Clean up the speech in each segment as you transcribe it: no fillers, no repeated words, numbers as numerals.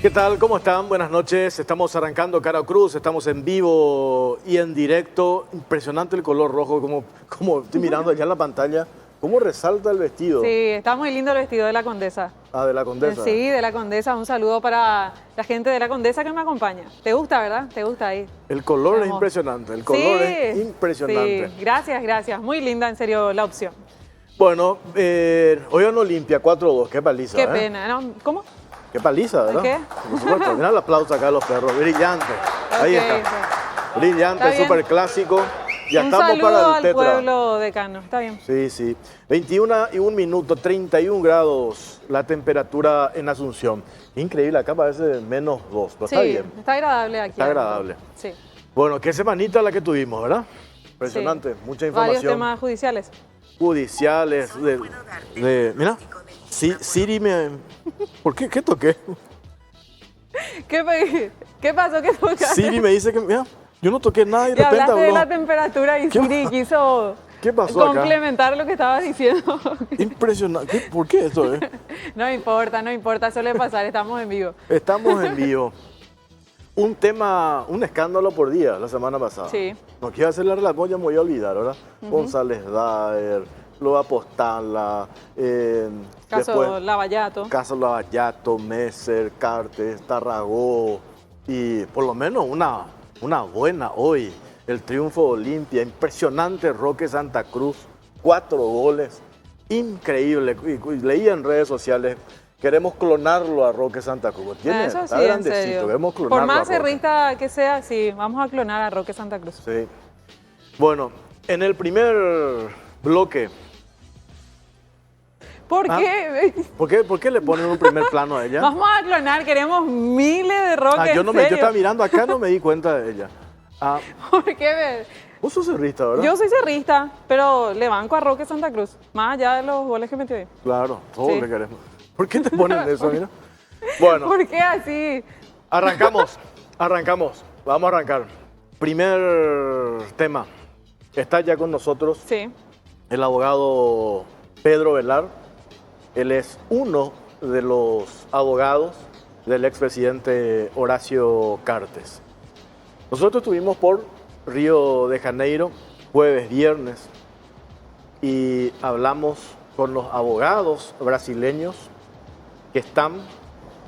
¿Qué tal? ¿Cómo están? Buenas noches. Estamos arrancando Cara Cruz, estamos en vivo y en directo. Impresionante el color rojo, como estoy mirando allá en la pantalla. ¿Cómo resalta el vestido? Sí, está muy lindo el vestido de la Condesa. Ah, de la Condesa. Sí, de la Condesa. Un saludo para la gente de la Condesa que me acompaña. ¿Te gusta, verdad? ¿Te gusta ahí? El color es Hermoso. impresionante, el color es impresionante. Sí, gracias. Muy linda, en serio, la opción. Bueno, hoy en Olimpia 4-2, qué paliza. Qué pena, ¿no? ¿Cómo? Qué paliza, ¿verdad? ¿Qué? Por supuesto, mira el aplauso acá a los perros, brillante. Ahí Ok, está. Brillante, Está bien. súper clásico. Ya un estamos saludo para el al Tetra. pueblo decano, está bien. Sí. 21:01, 31 grados la temperatura en Asunción. Increíble, acá parece -2, pero Sí, está bien. está agradable aquí. Está agradable. Sí. Bueno, qué semanita la que tuvimos, ¿verdad? Impresionante, Sí. mucha Varios información. temas judiciales. Judiciales, mira, sí, Siri me... ¿Por qué? ¿Qué toqué? ¿Qué pasó? ¿Qué tocaste? Siri me dice que, mira, yo no toqué nada y Y de repente hablaste de habló. la temperatura y ¿Qué Siri quiso ¿Qué pasó acá? complementar lo que estabas diciendo. Impresionante. ¿Por qué esto? No importa, suele pasar, estamos en vivo. Estamos en vivo. Un escándalo por día la semana pasada. Sí. No quiero hacer la relación, ya me voy a olvidar, ¿verdad? González Daer, Loa Postala, Caso Lavallato. Caso Lavallato, Messer, Cartes, Tarragó y por lo menos una buena hoy. El triunfo de Olimpia, impresionante Roque Santa Cruz, 4 goles, increíble. Y leí en redes sociales, queremos clonarlo a Roque Santa Cruz. Eso Está sí, en grandecito, serio. queremos clonarlo Por más a Roque. cerrista que sea, sí, vamos a clonar a Roque Santa Cruz. Sí. Bueno, en el primer bloque, ¿Por ¿Ah? qué? ¿por qué le ponen un primer plano a ella? Vamos a clonar, queremos miles de Roque, Yo en yo serio. estaba mirando acá, no me di cuenta de ella. ¿Por qué? Vos sos cerrista, ¿verdad? Yo soy cerrista, pero le banco a Roque Santa Cruz, más allá de los goles que metió ahí. Claro, todos Sí. le queremos. ¿Por qué te ponen eso, mira? Bueno, ¿Por qué así? arrancamos. Vamos a arrancar. Primer tema. Está ya con nosotros Sí. el abogado Pedro Velar. Él es uno de los abogados del expresidente Horacio Cartes. Nosotros estuvimos por Río de Janeiro, jueves, viernes, y hablamos con los abogados brasileños que están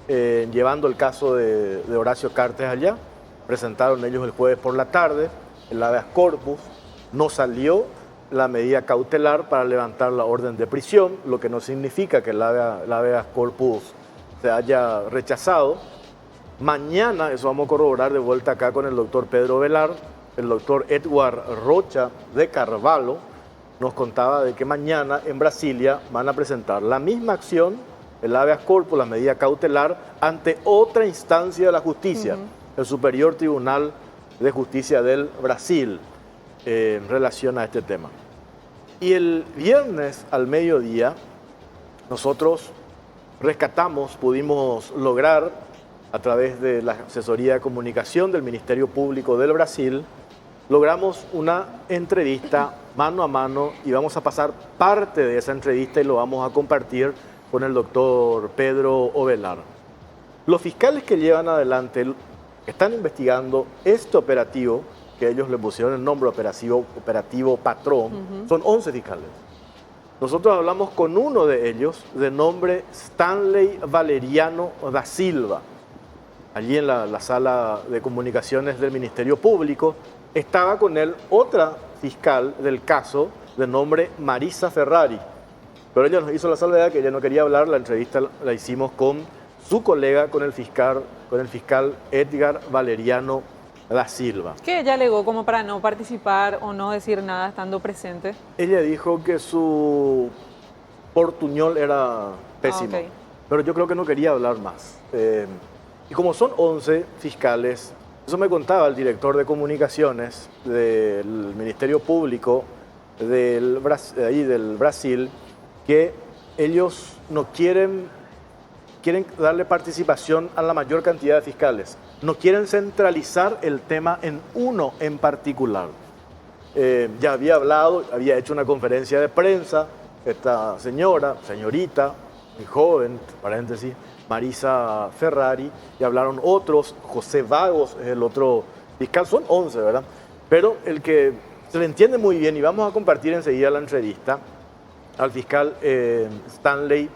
llevando el caso de Horacio Cartes allá. Presentaron ellos el jueves por la tarde, el habeas corpus, no salió la medida cautelar para levantar la orden de prisión, lo que no significa que el habeas corpus se haya rechazado. Mañana, eso vamos a corroborar de vuelta acá con el doctor Pedro Velar, el doctor Edward Rocha de Carvalho, nos contaba de que mañana en Brasilia van a presentar la misma acción, el habeas corpus, la medida cautelar, ante otra instancia de la justicia, el Superior Tribunal de Justicia del Brasil, en relación a este tema. Y el viernes al mediodía, nosotros pudimos lograr, a través de la Asesoría de Comunicación del Ministerio Público del Brasil, logramos una entrevista mano a mano y vamos a pasar parte de esa entrevista y lo vamos a compartir con el doctor Pedro Velar. Los fiscales que llevan adelante, están investigando este operativo, que ellos le pusieron el nombre operativo Patrón, son 11 fiscales. Nosotros hablamos con uno de ellos, de nombre Stanley Valeriano da Silva. Allí en la sala de comunicaciones del Ministerio Público, estaba con él otra fiscal del caso de nombre Marisa Ferrari. Pero ella nos hizo la salvedad que ella no quería hablar, la entrevista la hicimos con su colega, con el fiscal Edgar Valeriano da Silva. ¿Qué ella alegó como para no participar o no decir nada estando presente? Ella dijo que su portuñol era pésimo, ok. pero yo creo que no quería hablar más. Y como son 11 fiscales, eso me contaba el director de comunicaciones del Ministerio Público del Brasil, que ellos no quieren darle participación a la mayor cantidad de fiscales, no quieren centralizar el tema en uno en particular. Ya había hecho una conferencia de prensa, esta señorita, muy joven, paréntesis, Marisa Ferrari, y hablaron otros, José Vagos es el otro fiscal, son 11, ¿verdad? Pero el que se le entiende muy bien, y vamos a compartir enseguida la entrevista al fiscal Stanley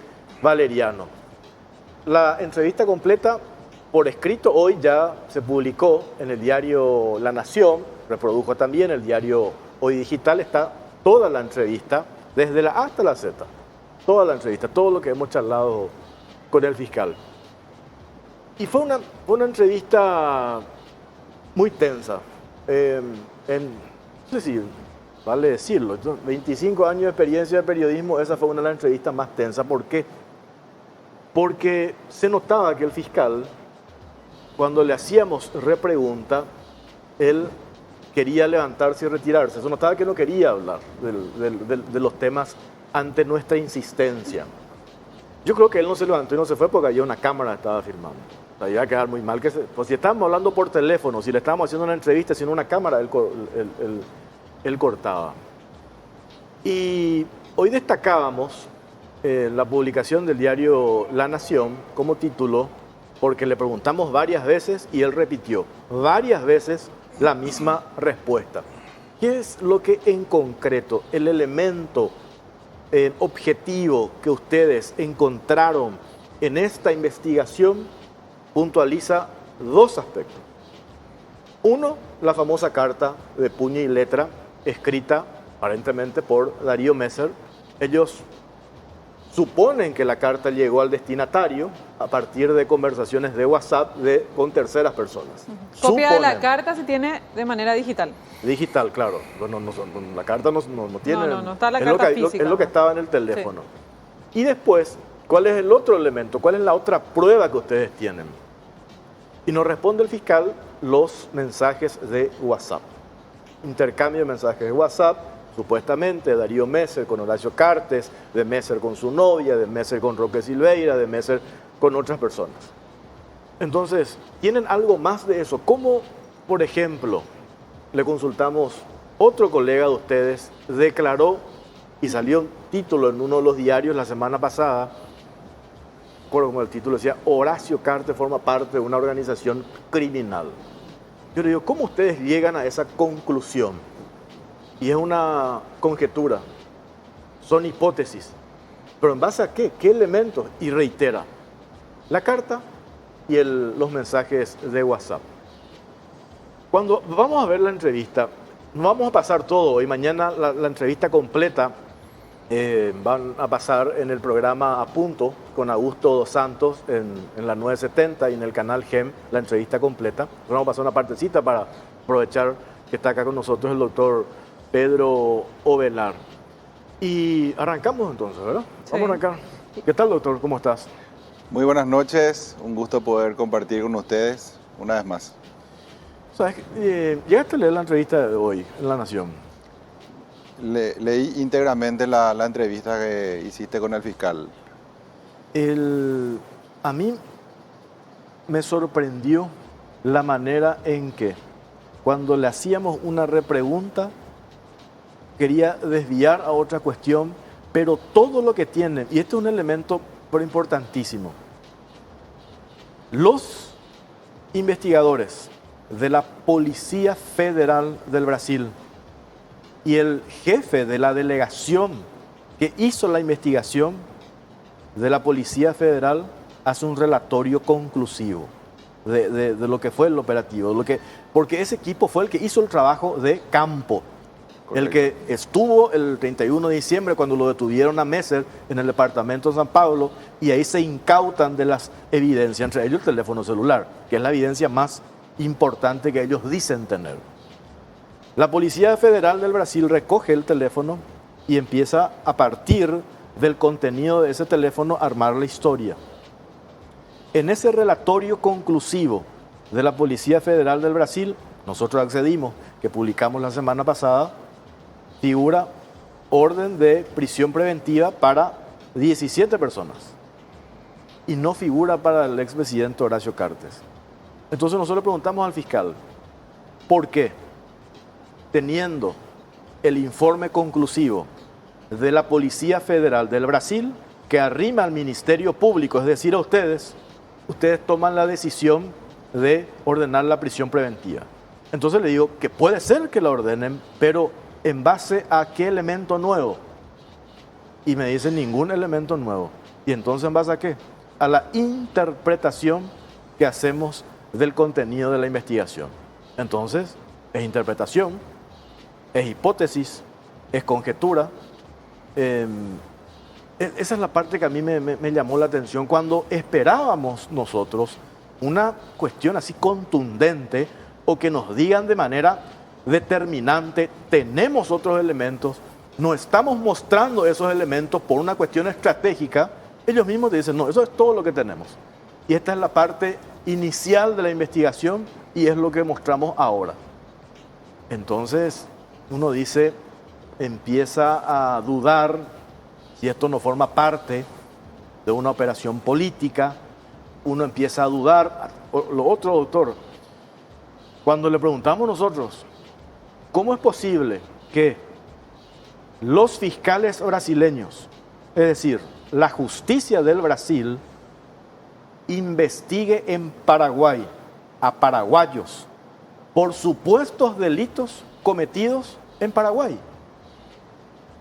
Valeriano. La entrevista completa por escrito hoy ya se publicó en el diario La Nación, reprodujo también el diario Hoy Digital, está toda la entrevista, desde la A hasta la Z, toda la entrevista, todo lo que hemos charlado con el fiscal. Y fue una entrevista muy tensa. No sé si vale decirlo, 25 años de experiencia de periodismo, esa fue una de las entrevistas más tensas. ¿Por qué? Porque se notaba que el fiscal, cuando le hacíamos repregunta, él quería levantarse y retirarse. Se notaba que no quería hablar de los temas ante nuestra insistencia. Yo creo que él no se levantó y no se fue porque había una cámara que estaba filmando. O sea, iba a quedar muy mal. Pues si estábamos hablando por teléfono, si le estábamos haciendo una entrevista sin una cámara, él cortaba. Y hoy destacábamos la publicación del diario La Nación como título, porque le preguntamos varias veces y él repitió varias veces la misma respuesta. ¿Qué es lo que en concreto, el elemento objetivo que ustedes encontraron en esta investigación? Puntualiza dos aspectos. Uno, la famosa carta de puño y letra escrita aparentemente por Darío Messer. Ellos suponen que la carta llegó al destinatario a partir de conversaciones de WhatsApp con terceras personas. Copia de la carta se tiene de manera digital. Digital, claro. Bueno, la carta no tiene. No está la carta física. Es lo que estaba en el teléfono. Sí. Y después, ¿cuál es el otro elemento? ¿Cuál es la otra prueba que ustedes tienen? Y nos responde el fiscal los mensajes de WhatsApp. Intercambio de mensajes de WhatsApp, supuestamente Darío Messer con Horacio Cartes, de Messer con su novia, de Messer con Roque Silveira, de Messer con otras personas. Entonces, ¿tienen algo más de eso? ¿Cómo, por ejemplo, le consultamos, otro colega de ustedes declaró y salió un título en uno de los diarios la semana pasada, como el título decía, Horacio Cartes forma parte de una organización criminal? Yo le digo, ¿cómo ustedes llegan a esa conclusión? Y es una conjetura, son hipótesis. ¿Pero en base a qué? ¿Qué elementos? Y reitera, la carta y los mensajes de WhatsApp. Cuando vamos a ver la entrevista, no vamos a pasar todo hoy, mañana la entrevista completa van a pasar en el programa A Punto con Augusto Dos Santos en la 970 y en el canal GEM, la entrevista completa. Vamos a pasar una partecita para aprovechar que está acá con nosotros el doctor Pedro Ovelar. Y arrancamos entonces, ¿verdad? Sí. Vamos a arrancar. ¿Qué tal, doctor? ¿Cómo estás? Muy buenas noches, un gusto poder compartir con ustedes una vez más. ¿Sabes? Llegaste a leer la entrevista de hoy en La Nación. Leí íntegramente la entrevista que hiciste con el fiscal. A mí me sorprendió la manera en que cuando le hacíamos una repregunta quería desviar a otra cuestión, pero todo lo que tienen, y este es un elemento pero importantísimo, los investigadores de la Policía Federal del Brasil y el jefe de la delegación que hizo la investigación de la Policía Federal hace un relatorio conclusivo de lo que fue el operativo, porque ese equipo fue el que hizo el trabajo de campo. Correcto. El que estuvo el 31 de diciembre cuando lo detuvieron a Messer en el departamento de San Pablo, y ahí se incautan de las evidencias, entre ellos el teléfono celular, que es la evidencia más importante que ellos dicen tener. La Policía Federal del Brasil recoge el teléfono y empieza a partir del contenido de ese teléfono a armar la historia. En ese relatorio conclusivo de la Policía Federal del Brasil, nosotros accedimos, que publicamos la semana pasada, figura orden de prisión preventiva para 17 personas y no figura para el expresidente Horacio Cartes. Entonces nosotros le preguntamos al fiscal, ¿por qué? Teniendo el informe conclusivo de la Policía Federal del Brasil, que arrima al Ministerio Público, es decir, a ustedes toman la decisión de ordenar la prisión preventiva. Entonces le digo que puede ser que la ordenen, pero ¿en base a qué elemento nuevo? Y me dicen ningún elemento nuevo. ¿Y entonces en base a qué? A la interpretación que hacemos del contenido de la investigación. Entonces, es interpretación, es hipótesis, es conjetura. Esa es la parte que a mí me llamó la atención cuando esperábamos nosotros una cuestión así contundente o que nos digan de manera determinante, tenemos otros elementos, no estamos mostrando esos elementos por una cuestión estratégica. Ellos mismos te dicen, no, eso es todo lo que tenemos. Y esta es la parte inicial de la investigación y es lo que mostramos ahora. Entonces, uno dice, empieza a dudar si esto no forma parte de una operación política. Uno empieza a dudar. Lo otro, doctor, cuando le preguntamos nosotros, ¿cómo es posible que los fiscales brasileños, es decir, la justicia del Brasil, investigue en Paraguay a paraguayos por supuestos delitos cometidos en Paraguay?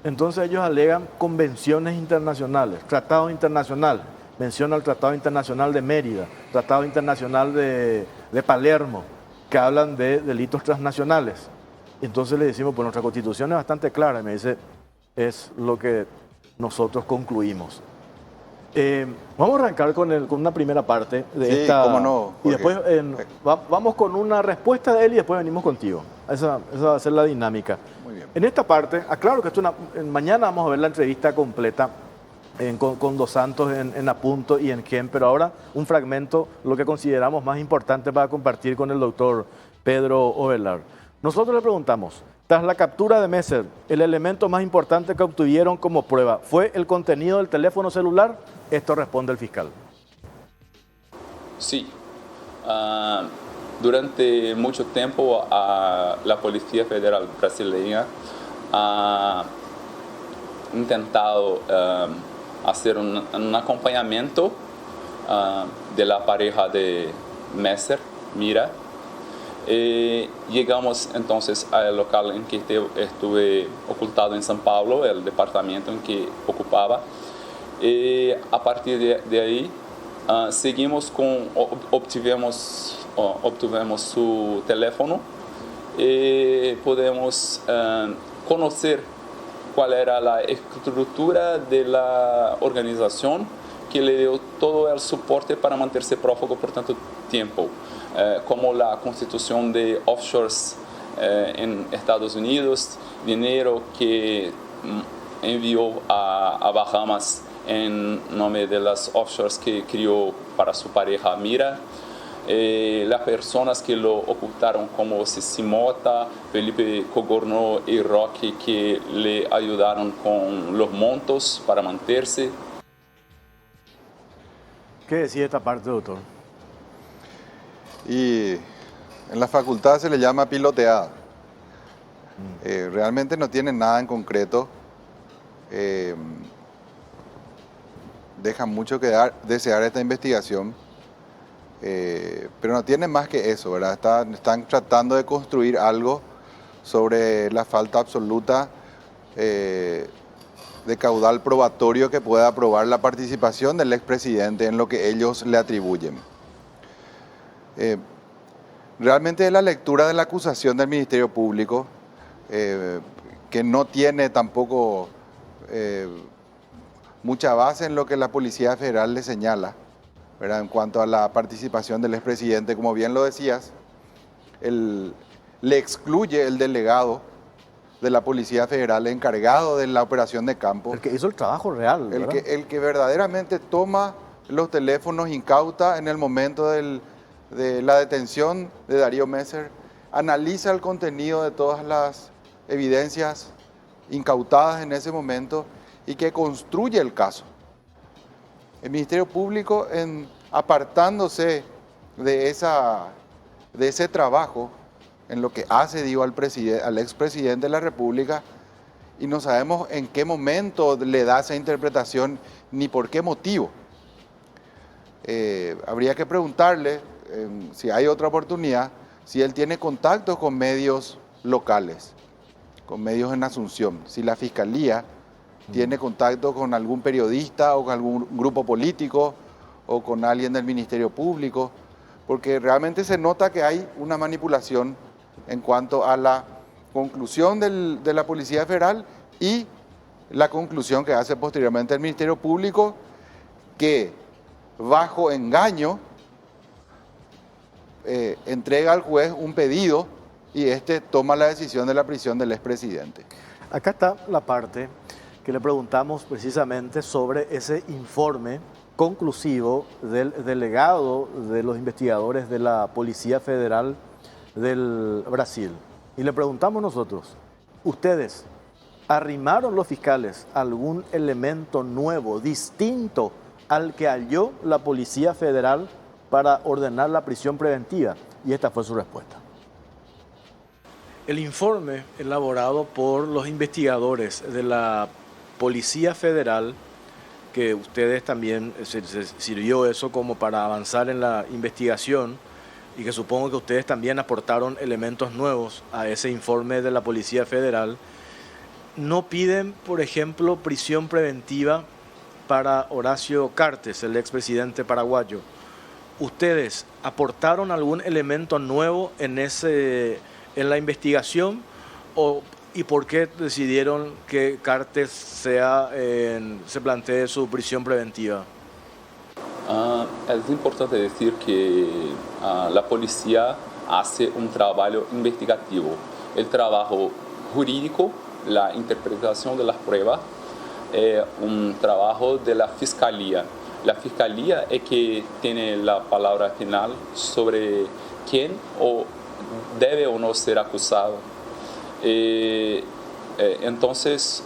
Entonces ellos alegan convenciones internacionales, tratados internacionales, menciona el Tratado Internacional de Mérida, Tratado Internacional de Palermo, que hablan de delitos transnacionales. Entonces le decimos, pues nuestra Constitución es bastante clara, y me dice, es lo que nosotros concluimos. Vamos a arrancar con una primera parte de esta. Cómo no, y después vamos con una respuesta de él y después venimos contigo. Esa va a ser la dinámica. Muy bien. En esta parte, aclaro que mañana vamos a ver la entrevista completa con Dos Santos en Apunto y en Gen, pero ahora un fragmento, lo que consideramos más importante para compartir con el doctor Pedro Ovelar. Nosotros le preguntamos, tras la captura de Messer, el elemento más importante que obtuvieron como prueba, ¿fue el contenido del teléfono celular? Esto responde el fiscal. Sí. Durante mucho tiempo la Policía Federal brasileña ha intentado hacer un acompañamiento de la pareja de Messer, Mira. Llegamos entonces al local en que estuve ocultado en São Paulo, el departamento en que ocupaba. A partir de ahí seguimos obtuvimos su teléfono y podemos conocer cuál era la estructura de la organización que le dio todo el soporte para mantenerse prófugo por tanto tiempo, como la constitución de offshores en Estados Unidos, dinero que envió a Bahamas en nombre de las offshores que crió para su pareja Mira, las personas que lo ocultaron como Cici Mota, Felipe Cogorno y Roque, que le ayudaron con los montos para mantenerse. ¿Qué decía esta parte, doctor? Y en la facultad se le llama piloteada. Realmente no tiene nada en concreto. Deja mucho que desear esta investigación, pero no tiene más que eso, ¿verdad? Están tratando de construir algo sobre la falta absoluta de caudal probatorio que pueda probar la participación del expresidente en lo que ellos le atribuyen. Realmente es la lectura de la acusación del Ministerio Público, que no tiene tampoco mucha base en lo que la Policía Federal le señala, ¿verdad? En cuanto a la participación del expresidente, como bien lo decías, le excluye el delegado de la Policía Federal encargado de la operación de campo. El que hizo el trabajo real, ¿verdad? El que verdaderamente toma los teléfonos incauta en el momento de la detención de Darío Messer, analiza el contenido de todas las evidencias incautadas en ese momento y que construye el caso. El Ministerio Público, apartándose de ese trabajo, en lo que hace, digo, al expresidente de la República, y no sabemos en qué momento le da esa interpretación ni por qué motivo. Habría que preguntarle, si hay otra oportunidad, si él tiene contactos con medios locales, con medios en Asunción, si la Fiscalía tiene contacto con algún periodista o con algún grupo político o con alguien del Ministerio Público, porque realmente se nota que hay una manipulación en cuanto a la conclusión de la Policía Federal y la conclusión que hace posteriormente el Ministerio Público, que bajo engaño entrega al juez un pedido y este toma la decisión de la prisión del expresidente. Acá está la parte que le preguntamos precisamente sobre ese informe conclusivo del delegado de los investigadores de la Policía Federal del Brasil. Y le preguntamos nosotros, ¿ustedes arrimaron los fiscales algún elemento nuevo, distinto al que halló la Policía Federal para ordenar la prisión preventiva? Y esta fue su respuesta. El informe elaborado por los investigadores de la Policía Federal, que ustedes también se sirvió eso como para avanzar en la investigación y que supongo que ustedes también aportaron elementos nuevos a ese informe de la Policía Federal, no piden, por ejemplo, prisión preventiva para Horacio Cartes, el expresidente paraguayo. ¿Ustedes aportaron algún elemento nuevo en la investigación y por qué decidieron que Cartes se plantee su prisión preventiva? Es importante decir que la policía hace un trabajo investigativo. El trabajo jurídico, la interpretación de las pruebas, es un trabajo de la fiscalía. La fiscalía es que tiene la palabra final sobre quién debe o no ser acusado. Entonces,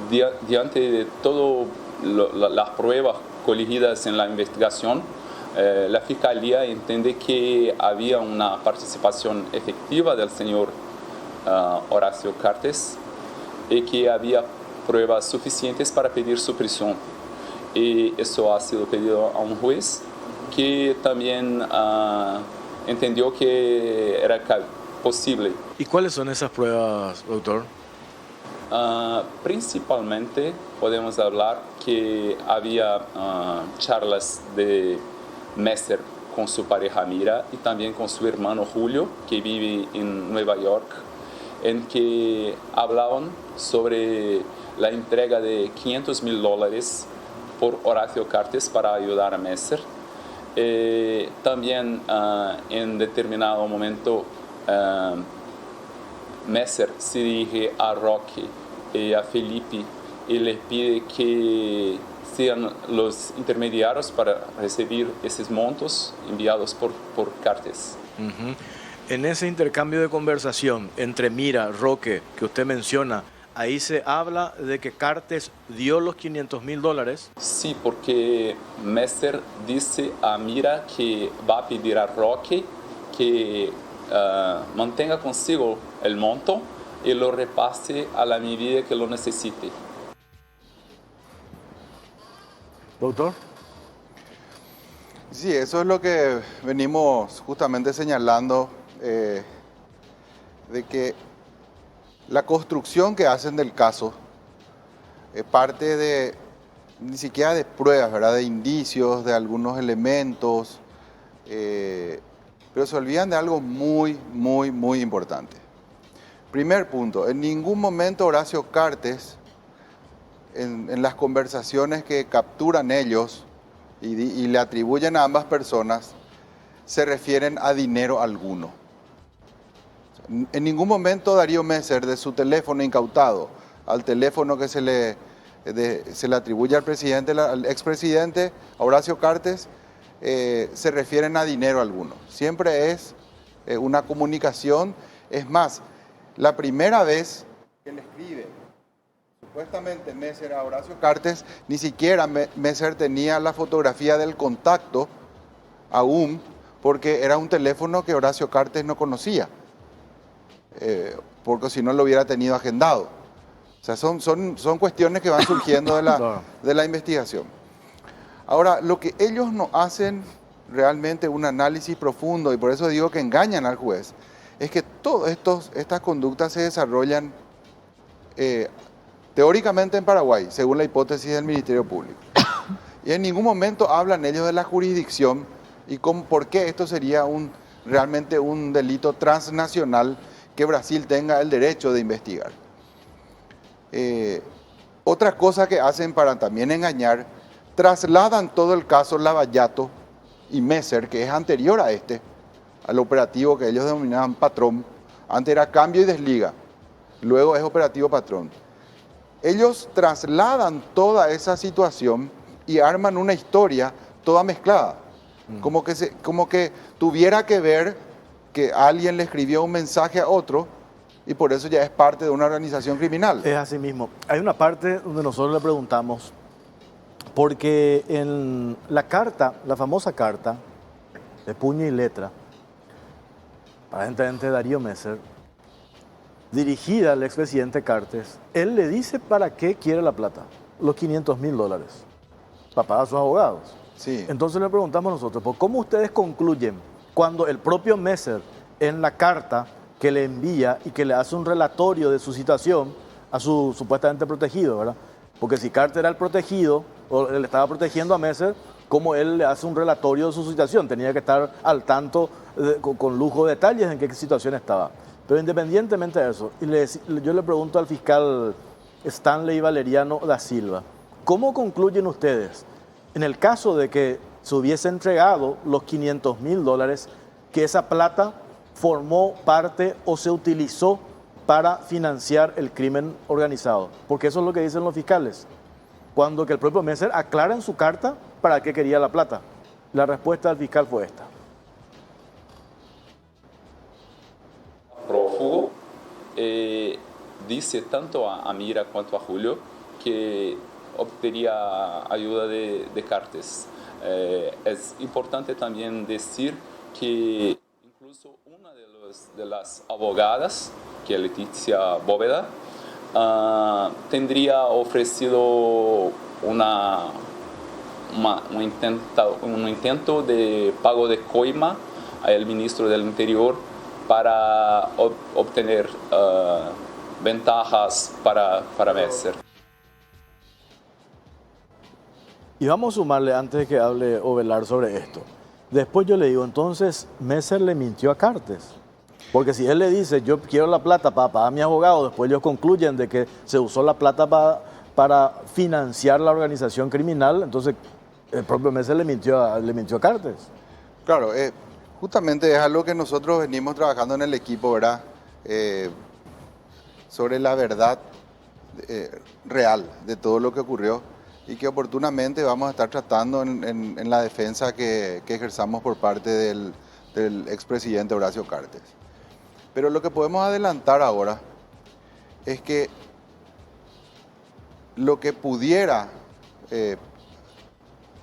diante de todas las pruebas colegidas en la investigación, la Fiscalía entiende que había una participación efectiva del señor Horacio Cartes y que había pruebas suficientes para pedir su prisión. Y eso ha sido pedido a un juez que también entendió que era posible. ¿Y cuáles son esas pruebas, doctor? Principalmente podemos hablar que había charlas de Messer con su pareja Mira y también con su hermano Julio, que vive en Nueva York, en que hablaban sobre la entrega de $500,000 por Horacio Cartes para ayudar a Messer. También en determinado momento Messer se dirige a Roque y a Felipe y les pide que sean los intermediarios para recibir esos montos enviados por Cartes. Uh-huh. En ese intercambio de conversación entre Mira, Roque, que usted menciona, ahí se habla de que Cartes dio los $500,000. Sí, porque Messer dice a Mira que va a pedir a Roque que mantenga consigo el monto y lo repase a la medida que lo necesite. Doctor. Sí, eso es lo que venimos justamente señalando, de que la construcción que hacen del caso parte de, ni siquiera de pruebas, ¿verdad? De indicios, de algunos elementos, pero se olvidan de algo muy, muy, muy importante. Primer punto, en ningún momento Horacio Cartes, en las conversaciones que capturan ellos y le atribuyen a ambas personas, se refieren a dinero alguno. En ningún momento Darío Messer, de su teléfono incautado al teléfono que se le atribuye al presidente, al expresidente, a Horacio Cartes, se refieren a dinero alguno. Siempre es una comunicación. Es más, la primera vez que le escribe supuestamente Messer a Horacio Cartes, ni siquiera Messer tenía la fotografía del contacto aún, porque era un teléfono que Horacio Cartes no conocía. porque si no lo hubiera tenido agendado. O sea, son cuestiones que van surgiendo de la investigación. Ahora, lo que ellos no hacen realmente un análisis profundo, y por eso digo que engañan al juez, es que todas estas conductas se desarrollan teóricamente en Paraguay, según la hipótesis del Ministerio Público. Y en ningún momento hablan ellos de la jurisdicción y por qué esto sería realmente un delito transnacional que Brasil tenga el derecho de investigar. Otra cosa que hacen para también engañar, trasladan todo el caso Lavallato y Messer, que es anterior a al operativo que ellos denominaban Patrón. Antes era Cambio y Desliga, luego es Operativo Patrón. Ellos trasladan toda esa situación y arman una historia toda mezclada. Como que tuviera que ver que alguien le escribió un mensaje a otro y por eso ya es parte de una organización criminal. Es así mismo. Hay una parte donde nosotros le preguntamos, porque en la carta, la famosa carta de puño y letra, aparentemente Darío Messer, dirigida al expresidente Cartes, él le dice para qué quiere la plata, los $500.000, para pagar a sus abogados. Sí. Entonces le preguntamos nosotros, ¿por cómo ustedes concluyen cuando el propio Messer en la carta que le envía y que le hace un relatorio de su situación a su supuestamente protegido, ¿verdad? Porque si Carter era el protegido, o le estaba protegiendo a Messer, ¿cómo él le hace un relatorio de su situación? Tenía que estar al tanto, con lujo de detalles, en qué situación estaba. Pero independientemente de eso, yo le pregunto al fiscal Stanley Valeriano da Silva, ¿cómo concluyen ustedes, en el caso de que se hubiese entregado los $500.000, que esa plata formó parte o se utilizó para financiar el crimen organizado? Porque eso es lo que dicen los fiscales. Cuando que el propio Messer aclara en su carta para qué quería la plata. La respuesta del fiscal fue esta. Prófugo dice tanto a Mira cuanto a Julio que obtendría ayuda de Cartes. Es importante también decir que incluso una de las abogadas, que es Leticia Bóveda, tendría ofrecido un intento de pago de coima al ministro del Interior para obtener ventajas para Messer. Y vamos a sumarle, antes de que hable Ovelar sobre esto. Después yo le digo, entonces Messer le mintió a Cartes. Porque si él le dice, yo quiero la plata para pagar a mi abogado, después ellos concluyen de que se usó la plata para financiar la organización criminal, entonces el propio Messer le mintió a Cartes. Claro, justamente es algo que nosotros venimos trabajando en el equipo, ¿verdad? Sobre la verdad real de todo lo que ocurrió y que oportunamente vamos a estar tratando en la defensa que ejerzamos por parte del expresidente Horacio Cartes. Pero lo que podemos adelantar ahora es que lo que pudiera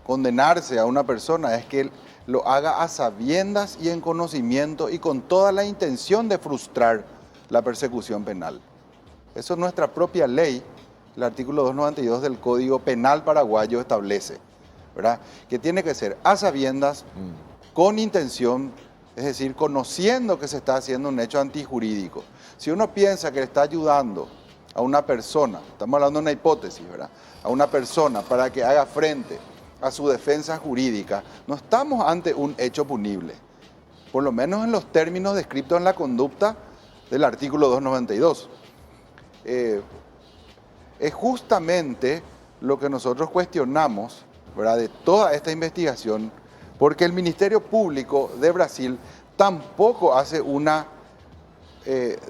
condenarse a una persona es que lo haga a sabiendas y en conocimiento y con toda la intención de frustrar la persecución penal. Eso es nuestra propia ley, el artículo 292 del Código Penal paraguayo establece, ¿verdad? Que tiene que ser a sabiendas, con intención, es decir, conociendo que se está haciendo un hecho antijurídico. Si uno piensa que le está ayudando a una persona, estamos hablando de una hipótesis, ¿verdad? A una persona para que haga frente a su defensa jurídica, no estamos ante un hecho punible, por lo menos en los términos descritos en la conducta del artículo 292. Es justamente lo que nosotros cuestionamos, ¿verdad?, de toda esta investigación, porque el Ministerio Público de Brasil tampoco hace una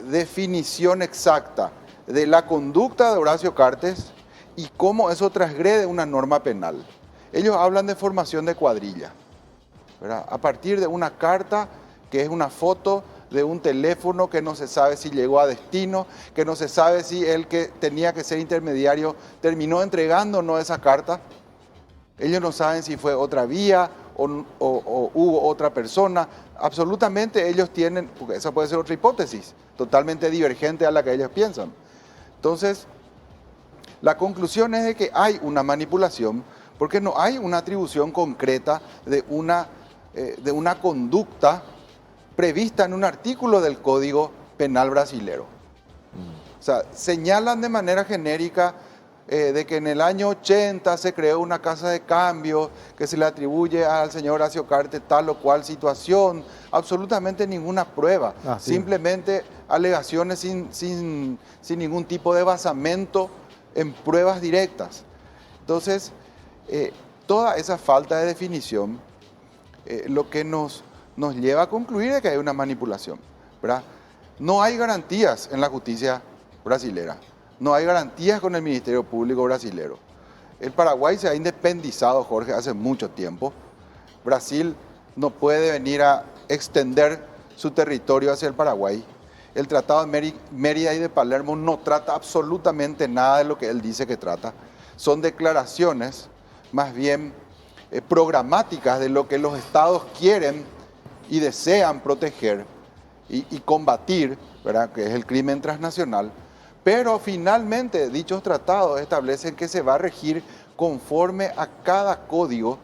definición exacta de la conducta de Horacio Cartes y cómo eso transgrede una norma penal. Ellos hablan de formación de cuadrilla, ¿verdad?, a partir de una carta que es una foto de un teléfono que no se sabe si llegó a destino, que no se sabe si el que tenía que ser intermediario terminó entregando o no esa carta. Ellos no saben si fue otra vía o hubo otra persona. Absolutamente ellos tienen, porque esa puede ser otra hipótesis, totalmente divergente a la que ellos piensan. Entonces, la conclusión es de que hay una manipulación, porque no hay una atribución concreta de una conducta prevista en un artículo del Código Penal brasilero. O sea, señalan de manera genérica de que en el año 80 se creó una casa de cambio que se le atribuye al señor Horacio Cartes tal o cual situación, absolutamente ninguna prueba, simplemente alegaciones sin ningún tipo de basamento en pruebas directas. Entonces, toda esa falta de definición lo que nos lleva a concluir es que hay una manipulación, ¿verdad? No hay garantías en la justicia brasilera. No hay garantías con el Ministerio Público brasilero. El Paraguay se ha independizado, Jorge, hace mucho tiempo. Brasil no puede venir a extender su territorio hacia el Paraguay. El Tratado de Mérida y de Palermo no trata absolutamente nada de lo que él dice que trata. Son declaraciones más bien programáticas de lo que los estados quieren y desean proteger y combatir, ¿verdad?, que es el crimen transnacional. Pero finalmente dichos tratados establecen que se va a regir conforme a cada código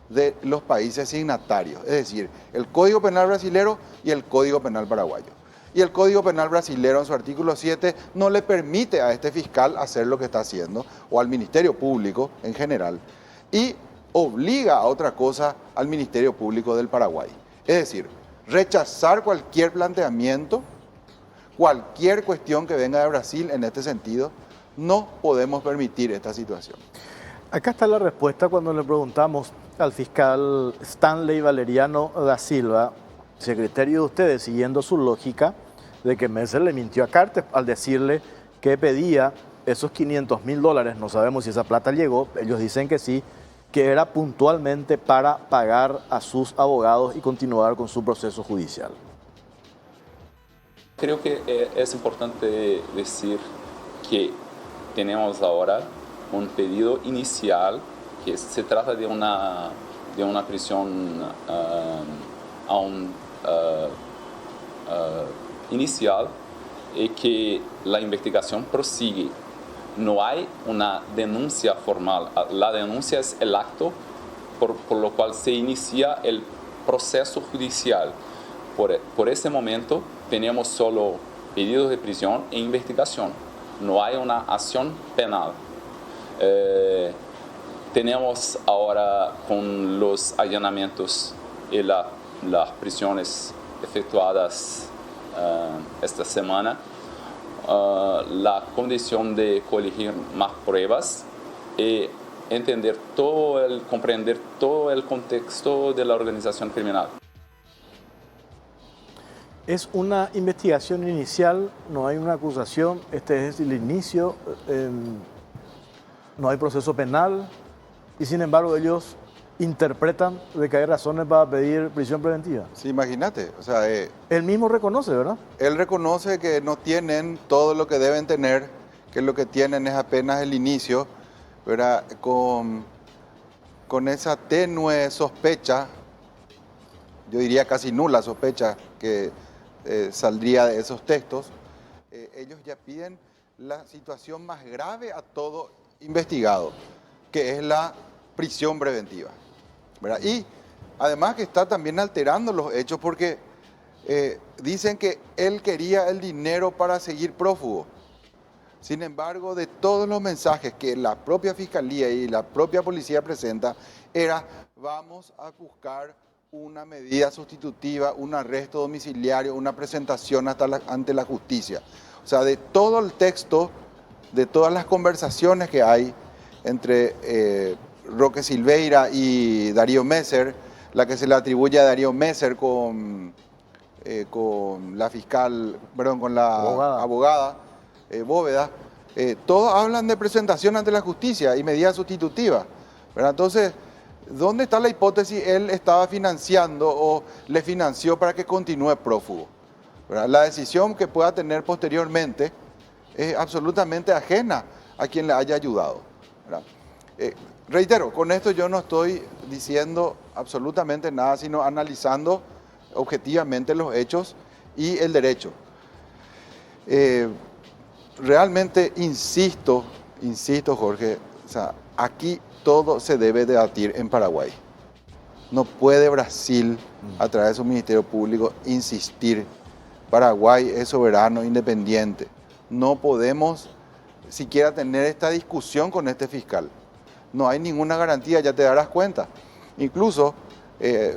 de los países signatarios, es decir, el Código Penal brasilero y el Código Penal paraguayo. Y el Código Penal brasilero en su artículo 7 no le permite a este fiscal hacer lo que está haciendo, o al Ministerio Público en general, y obliga a otra cosa al Ministerio Público del Paraguay. Es decir, rechazar cualquier planteamiento, cualquier cuestión que venga de Brasil en este sentido. No podemos permitir esta situación. Acá está la respuesta cuando le preguntamos al fiscal Stanley Valeriano da Silva, si a criterio de ustedes, siguiendo su lógica de que Messer le mintió a Cartes al decirle que pedía esos $500,000, no sabemos si esa plata llegó, ellos dicen que sí, que era puntualmente para pagar a sus abogados y continuar con su proceso judicial. Creo que es importante decir que tenemos ahora un pedido inicial, que se trata de una prisión inicial, y que la investigación prosigue. No hay una denuncia formal. La denuncia es el acto por lo cual se inicia el proceso judicial. Por ese momento tenemos solo pedidos de prisión e investigación. No hay una acción penal. Tenemos ahora, con los allanamientos y las prisiones efectuadas esta semana, la condición de colegir más pruebas y comprender todo el contexto de la organización criminal. Es una investigación inicial, no hay una acusación, este es el inicio, no hay proceso penal y sin embargo ellos interpretan de que hay razones para pedir prisión preventiva. Sí, imagínate, o sea... Él mismo reconoce, ¿verdad? Él reconoce que no tienen todo lo que deben tener, que lo que tienen es apenas el inicio, ¿verdad? Con esa tenue sospecha, yo diría casi nula sospecha que saldría de esos textos, ellos ya piden la situación más grave a todo investigado, que es la prisión preventiva, ¿verdad? Y además que está también alterando los hechos porque dicen que él quería el dinero para seguir prófugo. Sin embargo, de todos los mensajes que la propia Fiscalía y la propia Policía presenta, era: vamos a buscar una medida sustitutiva, un arresto domiciliario, una presentación ante la justicia. O sea, de todo el texto, de todas las conversaciones que hay entre Roque Silveira y Darío Messer, la que se le atribuye a Darío Messer con la fiscal, perdón, con la abogada Bóveda, todos hablan de presentación ante la justicia y medida sustitutiva, ¿verdad? Entonces, ¿dónde está la hipótesis? Él estaba financiando o le financió para que continúe prófugo, ¿verdad? La decisión que pueda tener posteriormente es absolutamente ajena a quien le haya ayudado, ¿verdad? reitero, con esto yo no estoy diciendo absolutamente nada, sino analizando objetivamente los hechos y el derecho. Realmente insisto, Jorge, o sea, aquí todo se debe debatir en Paraguay. No puede Brasil, a través de su Ministerio Público, insistir. Paraguay es soberano, independiente. No podemos siquiera tener esta discusión con este fiscal. No hay ninguna garantía, ya te darás cuenta. Incluso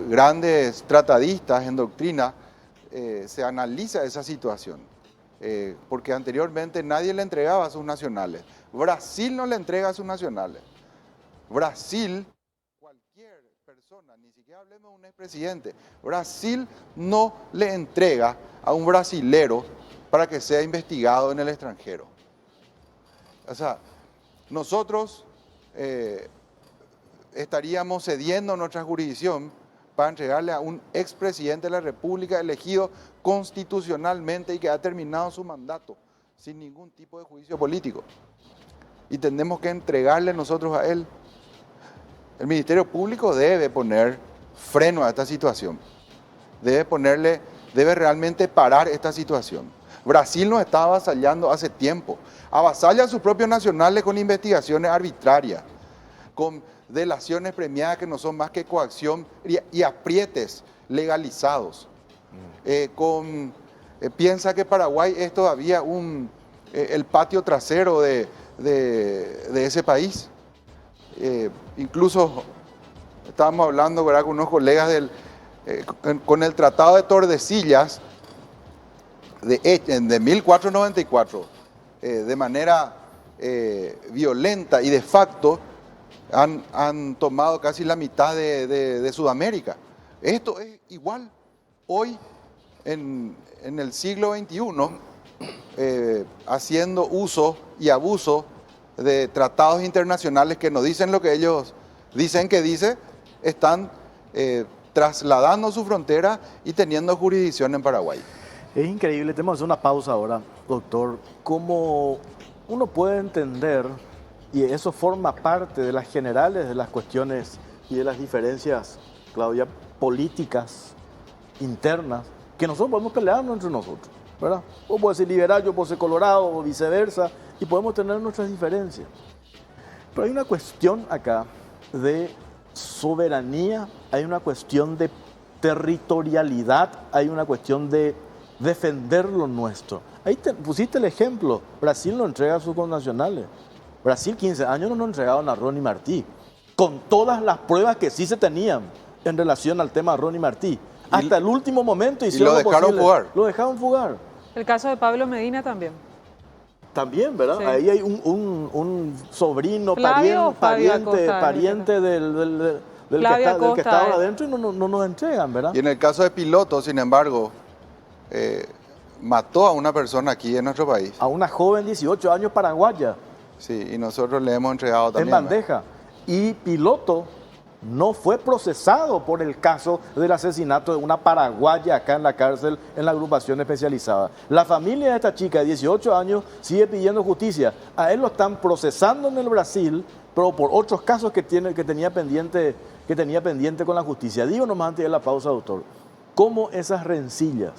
grandes tratadistas en doctrina se analiza esa situación. Porque anteriormente nadie le entregaba a sus nacionales. Brasil no le entrega a sus nacionales. Brasil, cualquier persona, ni siquiera hablemos de un expresidente, Brasil no le entrega a un brasilero para que sea investigado en el extranjero. O sea, nosotros estaríamos cediendo nuestra jurisdicción para entregarle a un expresidente de la República elegido constitucionalmente y que ha terminado su mandato sin ningún tipo de juicio político. Y tenemos que entregarle nosotros a él. El Ministerio Público debe poner freno a esta situación. Debe realmente parar esta situación. Brasil nos está avasallando hace tiempo. Avasalla a sus propios nacionales con investigaciones arbitrarias, con delaciones premiadas que no son más que coacción y aprietes legalizados. Piensa que Paraguay es todavía el patio trasero de ese país. Incluso estábamos hablando, ¿verdad?, con unos colegas con el Tratado de Tordesillas de 1494, de manera violenta y de facto han tomado casi la mitad de Sudamérica. Esto es igual hoy en el siglo XXI, haciendo uso y abuso de tratados internacionales que no dicen lo que ellos dicen que dice, están trasladando su frontera y teniendo jurisdicción en Paraguay. Es increíble, tenemos que hacer una pausa ahora, doctor, cómo uno puede entender, y eso forma parte de las generales de las cuestiones y de las diferencias, Claudia, políticas internas, que nosotros podemos pelearnos entre nosotros, ¿verdad? Vos podés ser liberal, yo puedo ser colorado o viceversa, y podemos tener nuestras diferencias. Pero hay una cuestión acá de soberanía, hay una cuestión de territorialidad, hay una cuestión de defender lo nuestro. Ahí pusiste el ejemplo, Brasil no entrega a sus connacionales. Brasil 15 años no nos entregaron a Ronnie Martí, con todas las pruebas que sí se tenían en relación al tema de Ronnie Martí. Hasta el último momento hicieron lo dejaron posible. fugar. Lo dejaron fugar. El caso de Pablo Medina también. También, ¿verdad? Sí. Ahí hay un sobrino, Flavio pariente del que está ahora adentro y no nos entregan, ¿verdad? Y en el caso de Piloto, sin embargo, mató a una persona aquí en nuestro país. A una joven 18 años paraguaya. Sí, y nosotros le hemos entregado también. En bandeja. Y Piloto no fue procesado por el caso del asesinato de una paraguaya acá en la cárcel, en la agrupación especializada. La familia de esta chica de 18 años sigue pidiendo justicia. A él lo están procesando en el Brasil, pero por otros casos que tenía pendiente con la justicia. Digo nomás antes de la pausa, doctor, cómo esas rencillas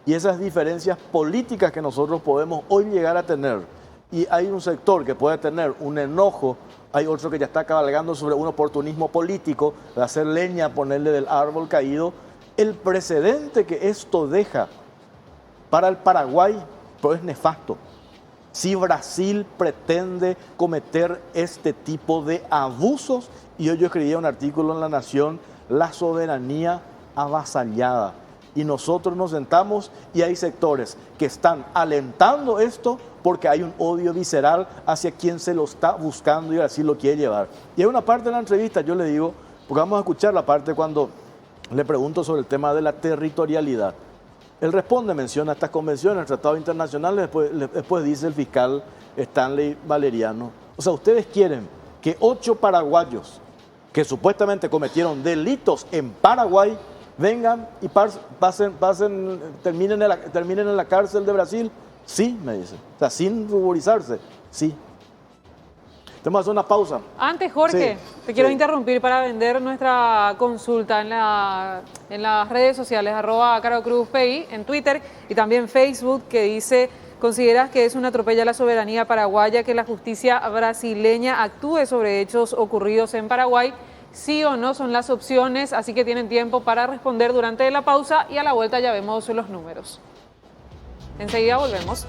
y esas diferencias políticas que nosotros podemos hoy llegar a tener, y hay un sector que puede tener un enojo, hay otro que ya está cabalgando sobre un oportunismo político, de hacer leña, ponerle del árbol caído. El precedente que esto deja para el Paraguay, pero es nefasto. Si Brasil pretende cometer este tipo de abusos, y hoy yo escribía un artículo en La Nación, la soberanía avasallada. Y nosotros nos sentamos y hay sectores que están alentando esto porque hay un odio visceral hacia quien se lo está buscando y así lo quiere llevar. Y hay una parte de la entrevista, yo le digo, porque vamos a escuchar la parte cuando le pregunto sobre el tema de la territorialidad. Él responde, menciona estas convenciones, tratados internacionales, después dice el fiscal Stanley Valeriano. O sea, ustedes quieren que 8 paraguayos que supuestamente cometieron delitos en Paraguay vengan y terminen en la cárcel de Brasil. Sí, me dice. O sea, sin ruborizarse, sí. Tenemos que hacer una pausa. Antes, Jorge, Sí, te quiero sí. interrumpir para vender nuestra consulta en las redes sociales, @CaroCruzPI, en Twitter y también Facebook, que dice: ¿consideras que es un atropello a la soberanía paraguaya que la justicia brasileña actúe sobre hechos ocurridos en Paraguay? Sí o no son las opciones, así que tienen tiempo para responder durante la pausa y a la vuelta ya vemos los números. Enseguida volvemos.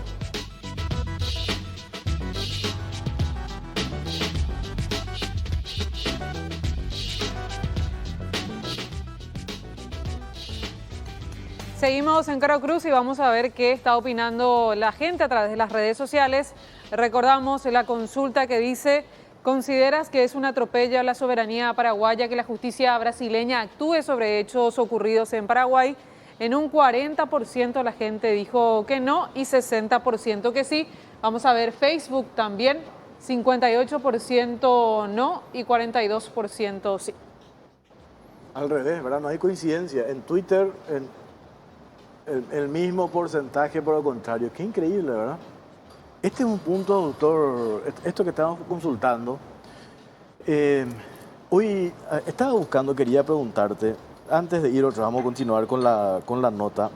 Seguimos en Caro Cruz y vamos a ver qué está opinando la gente a través de las redes sociales. Recordamos la consulta que dice: ¿consideras que es un atropello a la soberanía paraguaya que la justicia brasileña actúe sobre hechos ocurridos en Paraguay? En un 40% la gente dijo que no y 60% que sí. Vamos a ver Facebook también, 58% no y 42% sí. Al revés, ¿verdad? No hay coincidencia. En Twitter, el mismo porcentaje por el contrario. Qué increíble, ¿verdad? Este es un punto, doctor, esto que estamos consultando. Hoy estaba buscando, quería preguntarte, antes de ir otra, vamos a continuar con la nota.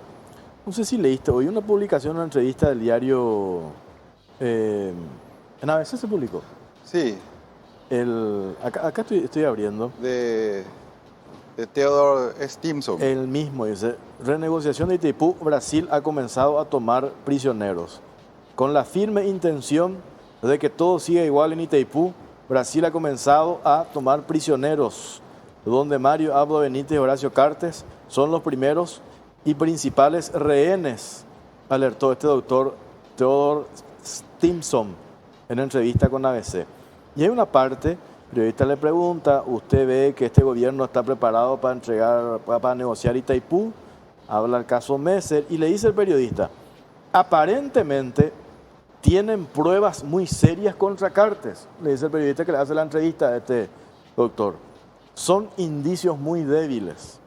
No sé si leíste hoy una publicación, una entrevista del diario, en ABC se publicó. Sí, Acá estoy abriendo. de Theodore Stimson. El mismo dice: renegociación de Itaipú, Brasil ha comenzado a tomar prisioneros. Con la firme intención de que todo siga igual en Itaipú, Brasil ha comenzado a tomar prisioneros, donde Mario Abdo Benítez y Horacio Cartes son los primeros y principales rehenes, alertó este doctor Theodore Stimson en entrevista con ABC. Y hay una parte, el periodista le pregunta: ¿usted ve que este gobierno está preparado para negociar Itaipú? Habla el caso Messer y le dice el periodista: aparentemente tienen pruebas muy serias contra Cartes. Le dice el periodista que le hace la entrevista a este doctor: son indicios muy débiles.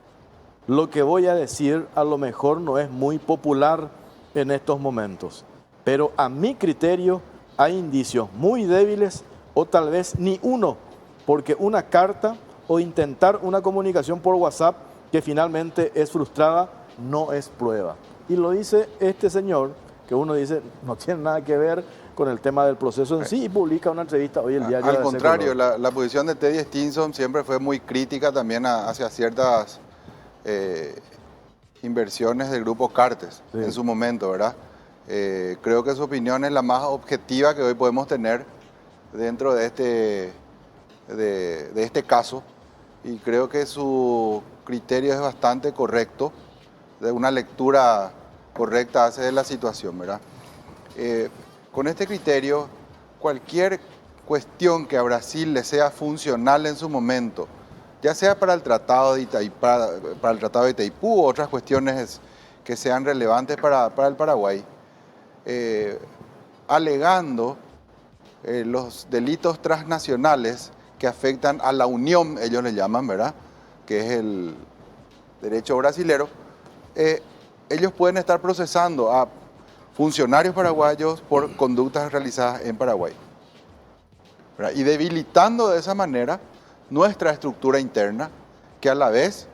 Lo que voy a decir a lo mejor no es muy popular en estos momentos, pero a mi criterio hay indicios muy débiles o tal vez ni uno, porque una carta o intentar una comunicación por WhatsApp que finalmente es frustrada no es prueba. Y lo dice este señor, que uno dice no tiene nada que ver con el tema del proceso en sí, y publica una entrevista hoy el diario. Al contrario, la posición de Teddy Stimson siempre fue muy crítica también hacia ciertas inversiones del grupo Cartes en su momento, ¿verdad? Creo que su opinión es la más objetiva que hoy podemos tener dentro de este caso, y creo que su criterio es bastante correcto, de una lectura correcta hace de la situación, ¿verdad? Con este criterio, cualquier cuestión que a Brasil le sea funcional en su momento, ya sea para el Tratado de Itaipú o otras cuestiones que sean relevantes para el Paraguay, alegando los delitos transnacionales que afectan a la unión, ellos le llaman, ¿verdad?, que es el derecho brasilero, ellos pueden estar procesando a funcionarios paraguayos por conductas realizadas en Paraguay, ¿verdad?, y debilitando de esa manera nuestra estructura interna, que a la vez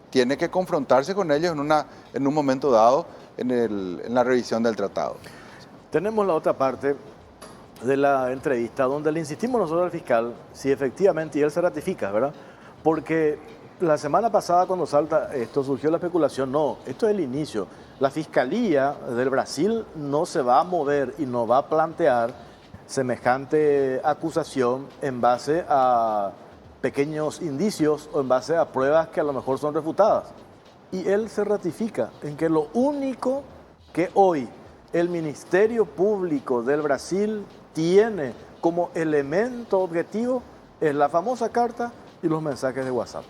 tiene que confrontarse con ellos en un momento dado en la revisión del tratado. Tenemos la otra parte de la entrevista donde le insistimos nosotros al fiscal si efectivamente, y él se ratifica, ¿verdad? Porque la semana pasada cuando salta esto surgió la especulación: no, esto es el inicio. La Fiscalía del Brasil no se va a mover y no va a plantear semejante acusación en base a pequeños indicios o en base a pruebas que a lo mejor son refutadas. Y él se ratifica en que lo único que hoy el Ministerio Público del Brasil tiene como elemento objetivo es la famosa carta y los mensajes de WhatsApp.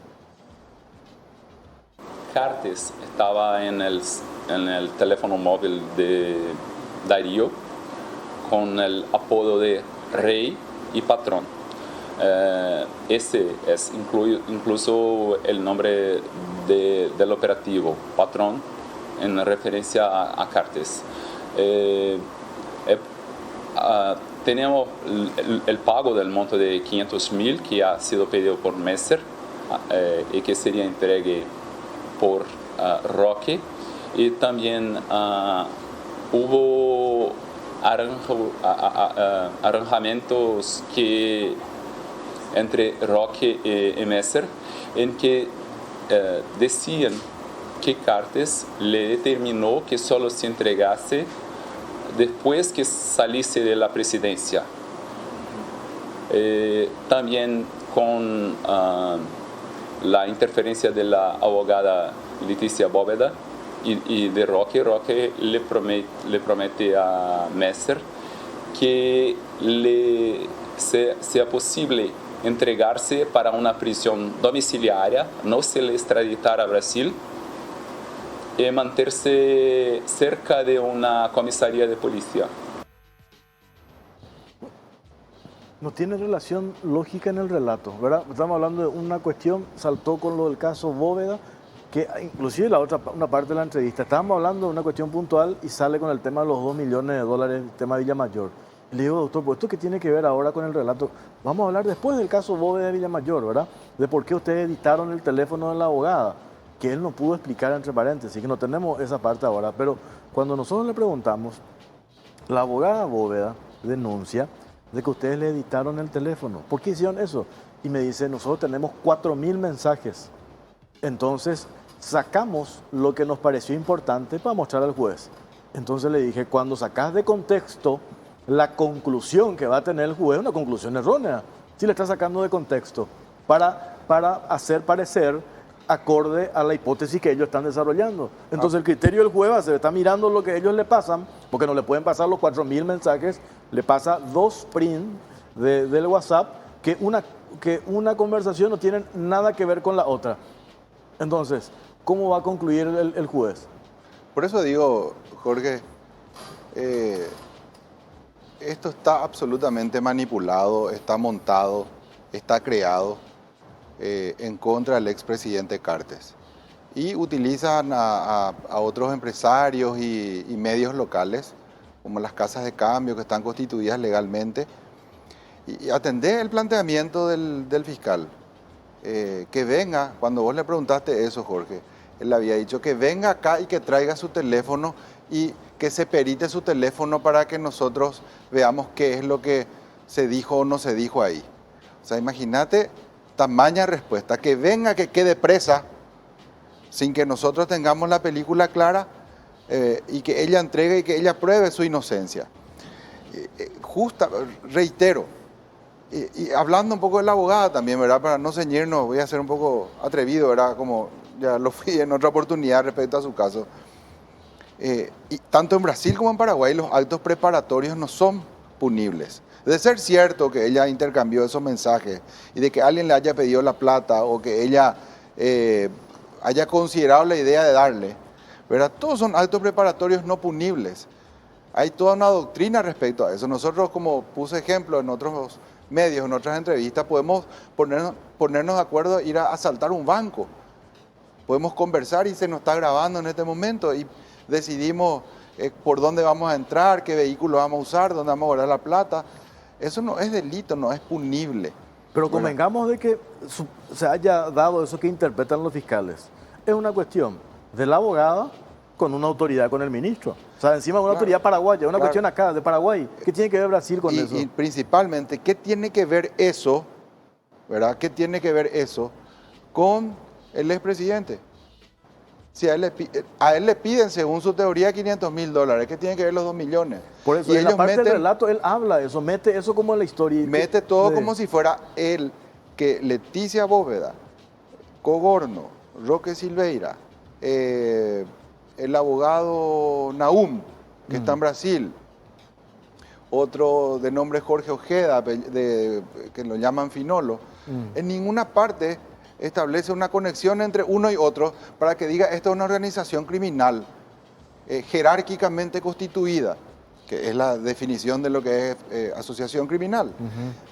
Cartes estaba en el teléfono móvil de Darío con el apodo de Rey y Patrón. Ese es incluso el nombre del operativo, Patrón, en referencia a Cartes. tenemos el pago del monto de 500.000 que ha sido pedido por Messer y que sería entregue por Roque. Y también hubo arranjamientos que entre Roque y Messer en que decían que Cartes le determinó que solo se entregase después que saliese de la presidencia. También con la interferencia de la abogada Leticia Bóveda y de Roque. Roque le promete a Messer que sea posible entregarse para una prisión domiciliaria, no se le extraditar a Brasil y mantenerse cerca de una comisaría de policía. No tiene relación lógica en el relato, ¿verdad? Estamos hablando de una cuestión, saltó con lo del caso Bóveda, que inclusive una parte de la entrevista, estábamos hablando de una cuestión puntual y sale con el tema de los 2 millones de dólares, el tema de Villamayor. Le digo, doctor, pues esto que tiene que ver ahora con el relato, vamos a hablar después del caso Bóveda de Villamayor, ¿verdad? De por qué ustedes editaron el teléfono de la abogada, que él no pudo explicar entre paréntesis, que no tenemos esa parte ahora, pero cuando nosotros le preguntamos, la abogada Bóveda denuncia de que ustedes le editaron el teléfono. ¿Por qué hicieron eso? Y me dice, nosotros tenemos 4.000 mensajes. Entonces, sacamos lo que nos pareció importante para mostrar al juez. Entonces le dije, cuando sacas de contexto la conclusión que va a tener el juez, una conclusión errónea, si le estás sacando de contexto, para hacer parecer acorde a la hipótesis que ellos están desarrollando. Entonces el criterio del juez se está mirando lo que ellos le pasan, porque no le pueden pasar los 4.000 mensajes, le pasa 2 print del WhatsApp, que una conversación no tiene nada que ver con la otra. Entonces, ¿cómo va a concluir el juez? Por eso digo, Jorge, esto está absolutamente manipulado, está montado, está creado en contra del expresidente Cartes. Y utilizan a otros empresarios y medios locales, como las casas de cambio que están constituidas legalmente. Y atendé el planteamiento del fiscal. Que venga, cuando vos le preguntaste eso, Jorge, él había dicho que venga acá y que traiga su teléfono y que se perite su teléfono para que nosotros veamos qué es lo que se dijo o no se dijo ahí. O sea, imagínate tamaña respuesta, que venga, que quede presa, sin que nosotros tengamos la película clara y que ella entregue y que ella pruebe su inocencia. Reitero, y hablando un poco de la abogada también, ¿verdad? Para no ceñirnos, voy a ser un poco atrevido, ¿verdad? Como ya lo fui en otra oportunidad respecto a su caso. Y tanto en Brasil como en Paraguay los actos preparatorios no son punibles. De ser cierto que ella intercambió esos mensajes y de que alguien le haya pedido la plata o que ella haya considerado la idea de darle, ¿verdad? Todos son actos preparatorios no punibles. Hay toda una doctrina respecto a eso. Nosotros, como puse ejemplo en otros medios, en otras entrevistas, podemos ponernos de acuerdo, ir a asaltar un banco. Podemos conversar y se nos está grabando en este momento y decidimos por dónde vamos a entrar, qué vehículo vamos a usar, dónde vamos a guardar la plata. Eso no es delito, no es punible. Pero convengamos de que se haya dado eso que interpretan los fiscales. Es una cuestión de la abogada con una autoridad, con el ministro. O sea, encima una autoridad paraguaya, una cuestión acá, de Paraguay. ¿Qué tiene que ver Brasil con eso? Y principalmente, ¿qué tiene que ver eso, verdad? ¿Qué tiene que ver eso con el expresidente? Si a él le piden, según su teoría, $500.000, ¿qué tiene que ver los 2 millones? Por eso, y en la parte del relato, él habla eso, mete eso como en la historia. Mete todo como si fuera él, que Leticia Bóveda, Cogorno, Roque Silveira, el abogado Nahum, que está en Brasil, otro de nombre Jorge Ojeda, que lo llaman Finolo, en ninguna parte establece una conexión entre uno y otro para que diga esta es una organización criminal jerárquicamente constituida, que es la definición de lo que es asociación criminal,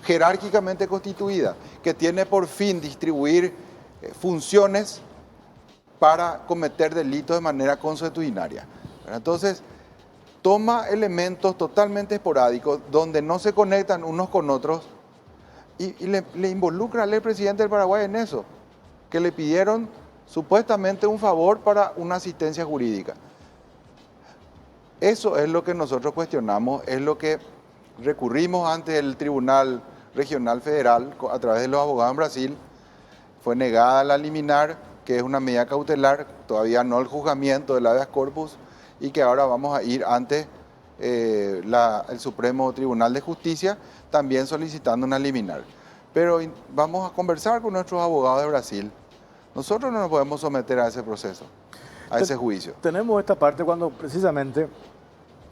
jerárquicamente constituida, que tiene por fin distribuir funciones para cometer delitos de manera consuetudinaria. Entonces, toma elementos totalmente esporádicos donde no se conectan unos con otros y le involucra al presidente del Paraguay en eso, que le pidieron supuestamente un favor para una asistencia jurídica. Eso es lo que nosotros cuestionamos, es lo que recurrimos ante el Tribunal Regional Federal a través de los abogados en Brasil. Fue negada la liminar, que es una medida cautelar, todavía no el juzgamiento del habeas corpus, y que ahora vamos a ir ante el Supremo Tribunal de Justicia, también solicitando una liminar. Pero vamos a conversar con nuestros abogados de Brasil. Nosotros no nos podemos someter a ese proceso, a ese juicio. Tenemos esta parte cuando precisamente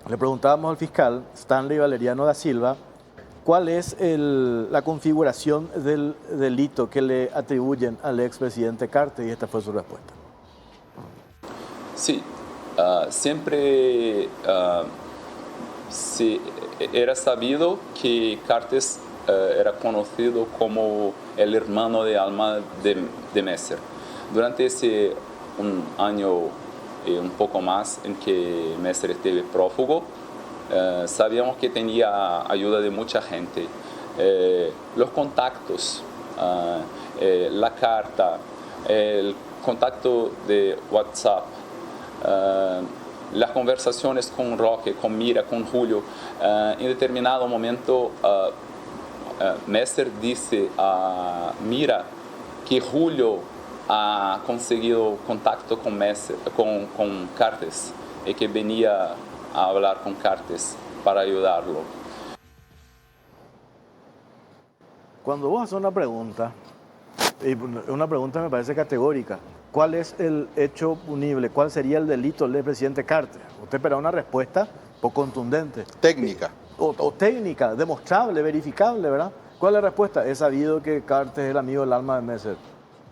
le preguntábamos al fiscal Stanley Valeriano da Silva cuál es la configuración del delito que le atribuyen al expresidente Cartes, y esta fue su respuesta. Sí, siempre era sabido que Cartes era conocido como el hermano de alma de Messer. Durante ese un año y un poco más en que Messer estuvo prófugo, sabíamos que tenía ayuda de mucha gente. Los contactos, la carta, el contacto de WhatsApp, las conversaciones con Roque, con Mira, con Julio. En determinado momento, Messer dice a Mira que Julio ha conseguido contacto con Messer, con Cartes, y que venía a hablar con Cartes para ayudarlo. Cuando vos haces una pregunta, y una pregunta me parece categórica, ¿cuál es el hecho punible? ¿Cuál sería el delito del presidente Cartes? Usted espera una respuesta poco contundente. Técnica. O técnica, demostrable, verificable, ¿verdad? ¿Cuál es la respuesta? He sabido que Cartes es el amigo del alma de Messer.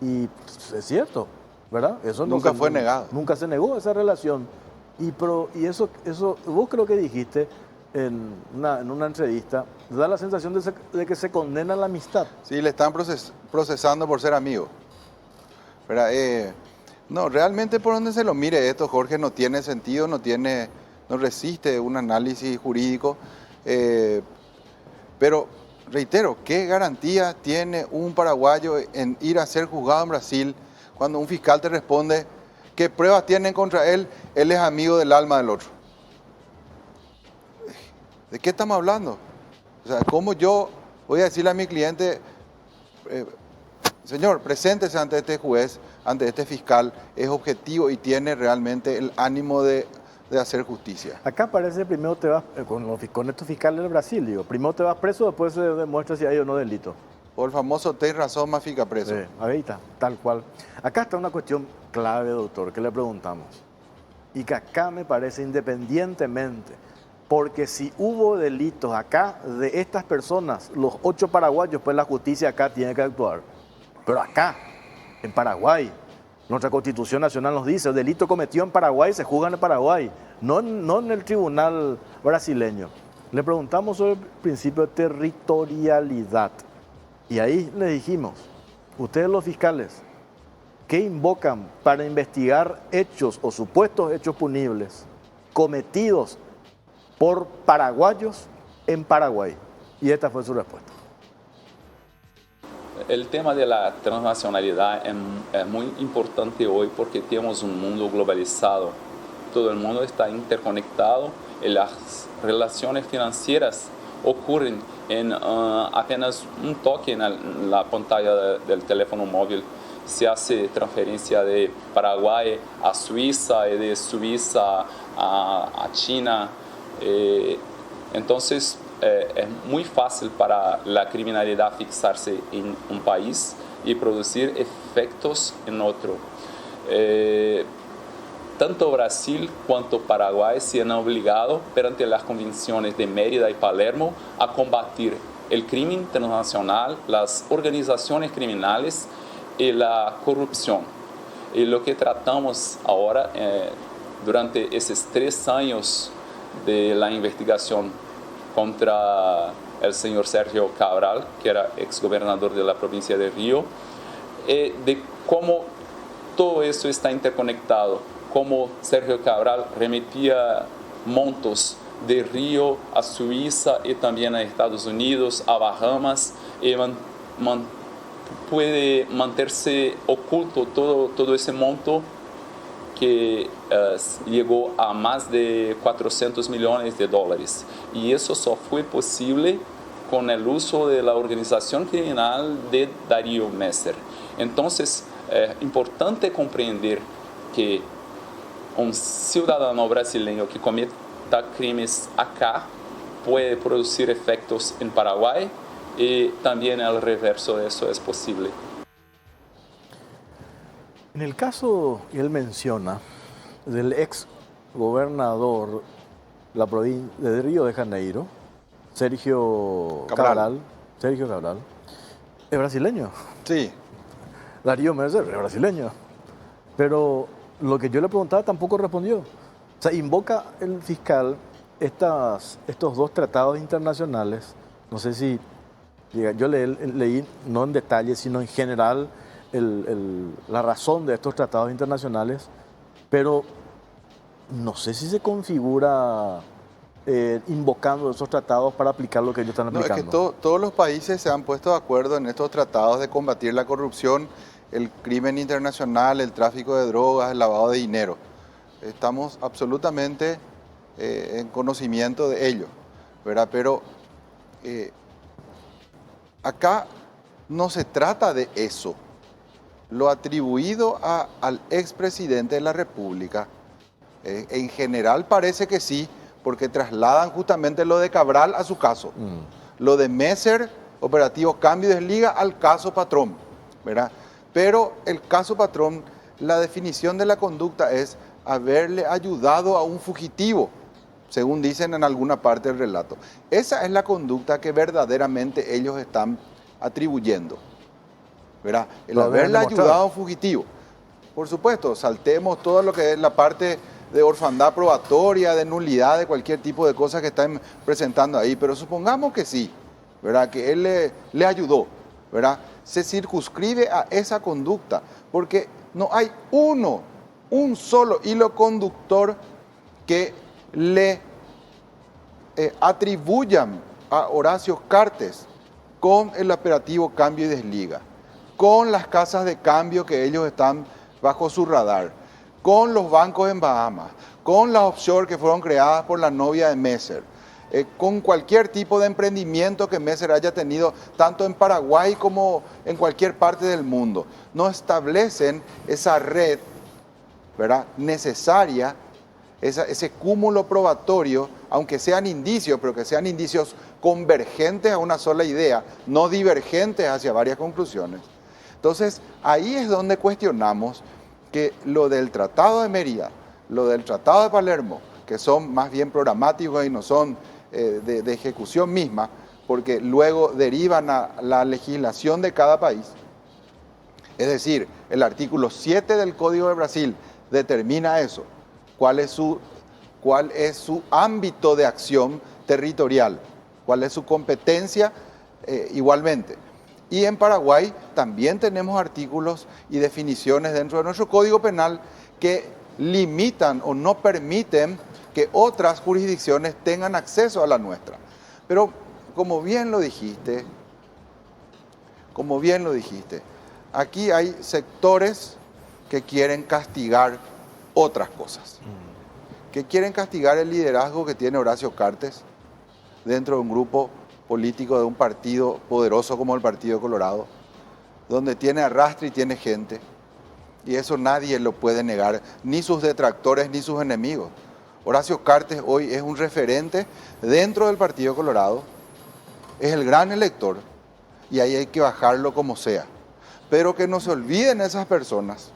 Y es cierto, ¿verdad? Eso nunca fue negado. Nunca se negó esa relación. Y eso vos creo que dijiste en una entrevista, da la sensación de que se condena la amistad. Sí, le están procesando por ser amigo. No, realmente por donde se lo mire esto, Jorge, no tiene sentido, no resiste un análisis jurídico. Pero, reitero, ¿qué garantía tiene un paraguayo en ir a ser juzgado en Brasil cuando un fiscal te responde qué pruebas tienen contra él? Él es amigo del alma del otro. ¿De qué estamos hablando? O sea, ¿cómo yo voy a decirle a mi cliente, señor, preséntese ante este juez, ante este fiscal, es objetivo y tiene realmente el ánimo de hacer justicia? Acá parece primero te vas, con estos fiscales del Brasil, digo, primero te vas preso, después se demuestra si hay o no delito. O el famoso ten razón más fica preso. Ahí está, tal cual. Acá está una cuestión clave, doctor, que le preguntamos. Y que acá me parece independientemente, porque si hubo delitos acá de estas personas, los 8 paraguayos, pues la justicia acá tiene que actuar. Pero acá, en Paraguay, nuestra Constitución Nacional nos dice, el delito cometido en Paraguay se juzga en Paraguay, no en el tribunal brasileño. Le preguntamos sobre el principio de territorialidad. Y ahí le dijimos, ustedes los fiscales, ¿qué invocan para investigar hechos o supuestos hechos punibles cometidos por paraguayos en Paraguay? Y esta fue su respuesta. El tema de la transnacionalidad es muy importante hoy porque tenemos un mundo globalizado. Todo el mundo está interconectado y las relaciones financieras ocurren en apenas un toque en la pantalla del teléfono móvil. Se hace transferencia de Paraguay a Suiza y de Suiza a China. Entonces, es muy fácil para la criminalidad fixarse en un país y producir efectos en otro. Tanto Brasil cuanto Paraguay se han obligado, perante las convenciones de Mérida y Palermo, a combatir el crimen transnacional, las organizaciones criminales y la corrupción. Y lo que tratamos ahora, durante esos 3 años de la investigación contra el señor Sergio Cabral, que era exgobernador de la provincia de Río, de cómo todo eso está interconectado, cómo Sergio Cabral remitía montos de Río a Suiza y también a Estados Unidos, a Bahamas, y puede mantenerse oculto todo ese monto que llegó a más de 400 millones de dólares. Y eso solo fue posible con el uso de la organización criminal de Darío Messer. Entonces, es importante comprender que un ciudadano brasileño que cometa crimes acá puede producir efectos en Paraguay, y también el reverso de eso es posible. En el caso que él menciona del ex gobernador de Río de Janeiro, Sergio Cabral, es brasileño. Sí. Darío Messer es brasileño. Pero lo que yo le preguntaba tampoco respondió. O sea, invoca el fiscal estos dos tratados internacionales. No sé si, yo leí no en detalle, sino en general la razón de estos tratados internacionales, pero no sé si se configura invocando esos tratados para aplicar lo que ellos están aplicando. No, es que todos los países se han puesto de acuerdo en estos tratados de combatir la corrupción, el crimen internacional, el tráfico de drogas, el lavado de dinero. Estamos absolutamente en conocimiento de ello, ¿verdad? Pero acá no se trata de eso. Lo atribuido al expresidente de la República, en general parece que sí, porque trasladan justamente lo de Cabral a su caso. Lo de Messer, operativo Cambio y Desliga, al caso Patrón, ¿verdad? Pero el caso Patrón, la definición de la conducta es haberle ayudado a un fugitivo, según dicen en alguna parte del relato. Esa es la conducta que verdaderamente ellos están atribuyendo, ¿verdad? El haberle ayudado a un fugitivo. Por supuesto, saltemos todo lo que es la parte de orfandad probatoria, de nulidad, de cualquier tipo de cosas que están presentando ahí, pero supongamos que sí, ¿verdad? Que él le ayudó, ¿verdad? Se circunscribe a esa conducta, porque no hay un solo hilo conductor que le atribuyan a Horacio Cartes con el operativo Cambio y Desliga, con las casas de cambio que ellos están bajo su radar, con los bancos en Bahamas, con las offshore que fueron creadas por la novia de Messer, con cualquier tipo de emprendimiento que Messer haya tenido, tanto en Paraguay como en cualquier parte del mundo. No establecen esa red, ¿verdad?, necesaria, ese cúmulo probatorio, aunque sean indicios, pero que sean indicios convergentes a una sola idea, no divergentes hacia varias conclusiones. Entonces, ahí es donde cuestionamos que lo del Tratado de Mérida, lo del Tratado de Palermo, que son más bien programáticos y no son de ejecución misma, porque luego derivan a la legislación de cada país. Es decir, el artículo 7 del Código de Brasil determina eso, cuál es su ámbito de acción territorial, cuál es su competencia igualmente. Y en Paraguay también tenemos artículos y definiciones dentro de nuestro Código Penal que limitan o no permiten que otras jurisdicciones tengan acceso a la nuestra. Pero como bien lo dijiste, aquí hay sectores que quieren castigar otras cosas, que quieren castigar el liderazgo que tiene Horacio Cartes dentro de un grupo político de un partido poderoso como el Partido Colorado, donde tiene arrastre y tiene gente, y eso nadie lo puede negar, ni sus detractores ni sus enemigos. Horacio Cartes hoy es un referente dentro del Partido Colorado, es el gran elector, y ahí hay que bajarlo como sea. Pero que no se olviden esas personas,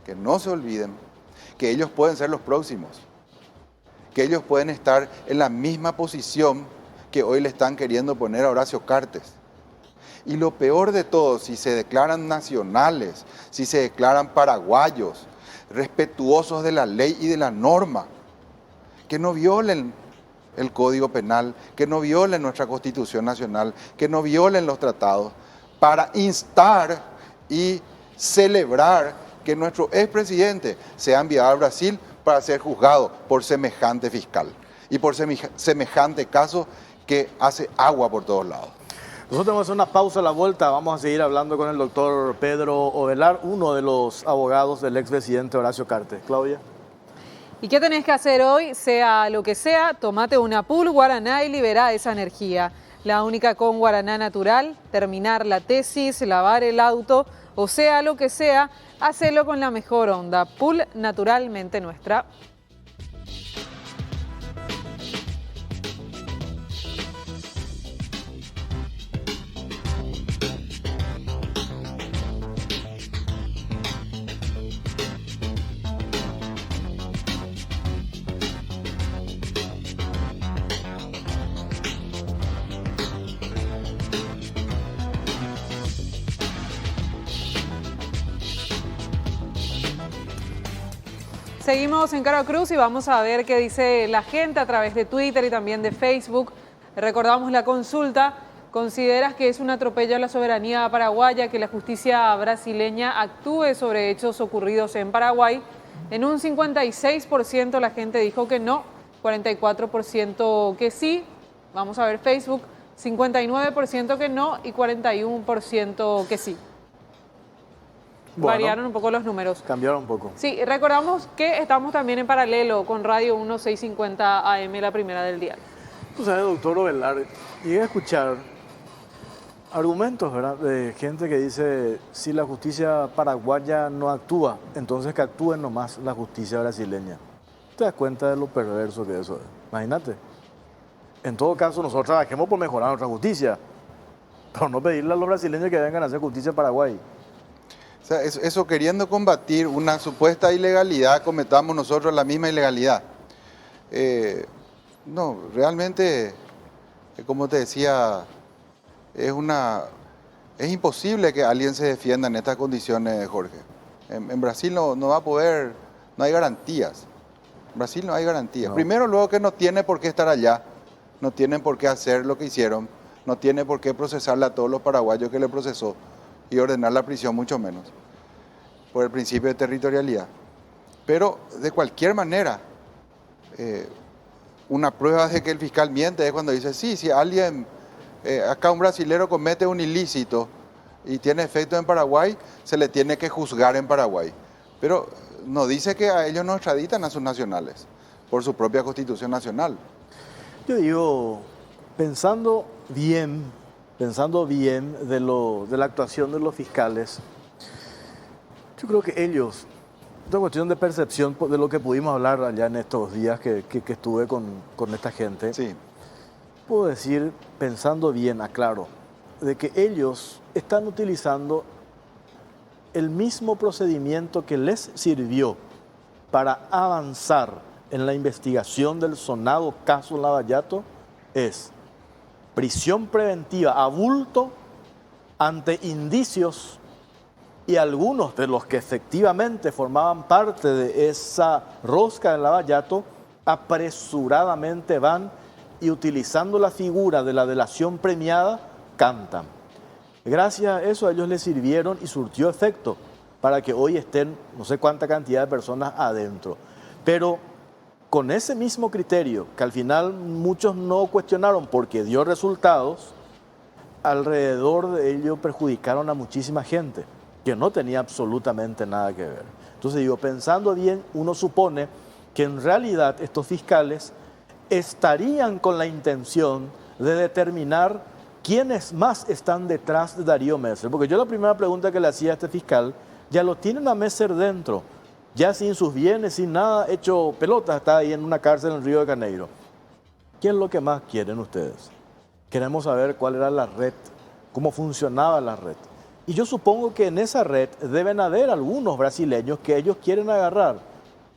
que no se olviden que ellos pueden ser los próximos, que ellos pueden estar en la misma posición que hoy le están queriendo poner a Horacio Cartes. Y lo peor de todo, si se declaran nacionales, si se declaran paraguayos, respetuosos de la ley y de la norma, que no violen el Código Penal, que no violen nuestra Constitución Nacional, que no violen los tratados, para instar y celebrar que nuestro expresidente sea enviado a Brasil para ser juzgado por semejante fiscal y por semejante caso que hace agua por todos lados. Nosotros vamos a hacer una pausa a la vuelta. Vamos a seguir hablando con el doctor Pedro Ovelar, uno de los abogados del expresidente Horacio Cartes. Claudia. ¿Y qué tenés que hacer hoy? Sea lo que sea, tomate una pool guaraná y libera esa energía. La única con guaraná natural, terminar la tesis, lavar el auto, o sea lo que sea, hacelo con la mejor onda. Pool naturalmente nuestra. Seguimos en Caro Cruz y vamos a ver qué dice la gente a través de Twitter y también de Facebook. Recordamos la consulta. ¿Consideras que es un atropello a la soberanía paraguaya que la justicia brasileña actúe sobre hechos ocurridos en Paraguay? En un 56% la gente dijo que no, 44% que sí. Vamos a ver Facebook, 59% que no y 41% que sí. Bueno, variaron un poco los números. Cambiaron un poco. Sí, recordamos que estamos también en paralelo con Radio 1650 AM, la primera del día. Tú sabes, doctor Ovelar, llegué a escuchar argumentos, ¿verdad?, de gente que dice, si la justicia paraguaya no actúa, entonces que actúe nomás la justicia brasileña. ¿Te das cuenta de lo perverso que eso es? Imagínate. En todo caso, nosotros trabajemos por mejorar nuestra justicia, pero no pedirle a los brasileños que vengan a hacer justicia en Paraguay. O sea, eso queriendo combatir una supuesta ilegalidad, cometamos nosotros la misma ilegalidad. No, realmente, como te decía, es imposible que alguien se defienda en estas condiciones, Jorge. En Brasil no va a poder, no hay garantías. En Brasil no hay garantías. No. Primero, luego que no tiene por qué estar allá, no tienen por qué hacer lo que hicieron, no tiene por qué procesarle a todos los paraguayos que le procesó y ordenar la prisión mucho menos, por el principio de territorialidad. Pero de cualquier manera, una prueba de que el fiscal miente es cuando dice, sí, si alguien, acá un brasilero comete un ilícito y tiene efecto en Paraguay, se le tiene que juzgar en Paraguay. Pero no dice que a ellos no extraditan a sus nacionales, por su propia Constitución Nacional. Yo digo, pensando bien de la actuación de los fiscales, yo creo que ellos, es una cuestión de percepción de lo que pudimos hablar allá en estos días que estuve con esta gente. Sí. Puedo decir, pensando bien, aclaro, de que ellos están utilizando el mismo procedimiento que les sirvió para avanzar en la investigación del sonado caso Lavallato, es prisión preventiva a bulto ante indicios, y algunos de los que efectivamente formaban parte de esa rosca del Lavallato apresuradamente van y, utilizando la figura de la delación premiada, cantan. Gracias a eso a ellos les sirvieron y surtió efecto para que hoy estén no sé cuánta cantidad de personas adentro. Pero con ese mismo criterio, que al final muchos no cuestionaron porque dio resultados, alrededor de ello perjudicaron a muchísima gente que no tenía absolutamente nada que ver. Entonces digo, pensando bien, uno supone que en realidad estos fiscales estarían con la intención de determinar quiénes más están detrás de Darío Messer. Porque yo la primera pregunta que le hacía a este fiscal, ya lo tienen a Messer dentro, ya sin sus bienes, sin nada, hecho pelota, está ahí en una cárcel en Río de Janeiro. ¿Qué es lo que más quieren ustedes? Queremos saber cuál era la red, cómo funcionaba la red. Y yo supongo que en esa red deben haber algunos brasileños que ellos quieren agarrar,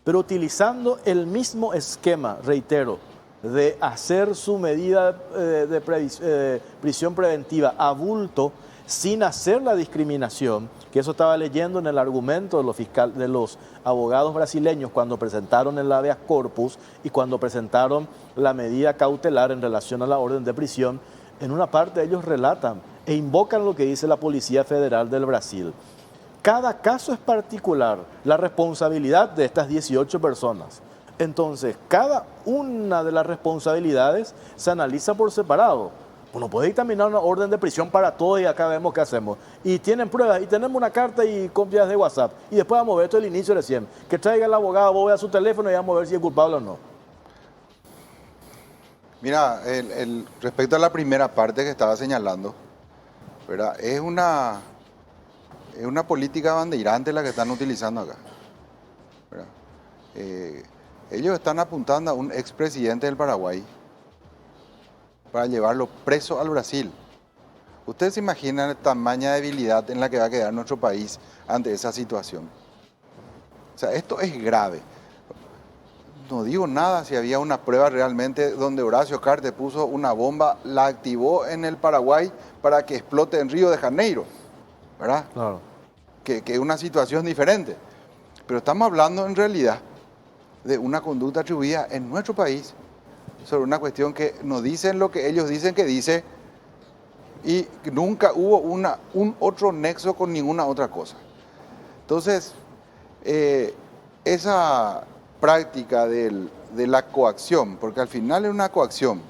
pero utilizando el mismo esquema, reitero, de hacer su medida de prisión preventiva a bulto, sin hacer la discriminación, que eso estaba leyendo en el argumento de los abogados brasileños cuando presentaron el habeas corpus y cuando presentaron la medida cautelar en relación a la orden de prisión. En una parte ellos relatan e invocan lo que dice la Policía Federal del Brasil. Cada caso es particular, la responsabilidad de estas 18 personas. Entonces, cada una de las responsabilidades se analiza por separado. Uno puede dictaminar una orden de prisión para todo y acá vemos qué hacemos. Y tienen pruebas, y tenemos una carta y copias de WhatsApp. Y después vamos a ver esto del inicio recién. Que traiga el abogado, vos ve a su teléfono y vamos a ver si es culpable o no. Mira, respecto a la primera parte que estaba señalando, ¿verdad? Es una política bandeirante la que están utilizando acá, ¿verdad? Ellos están apuntando a un expresidente del Paraguay para llevarlo preso al Brasil. ¿Ustedes se imaginan la tamaña debilidad en la que va a quedar nuestro país ante esa situación? O sea, esto es grave. No digo nada si había una prueba realmente donde Horacio Cartes puso una bomba, la activó en el Paraguay para que explote en Río de Janeiro, ¿verdad? Claro. Que es una situación diferente. Pero estamos hablando en realidad de una conducta atribuida en nuestro país sobre una cuestión que nos dicen lo que ellos dicen que dice y nunca hubo un otro nexo con ninguna otra cosa. Entonces, esa práctica de la coacción, porque al final es una coacción,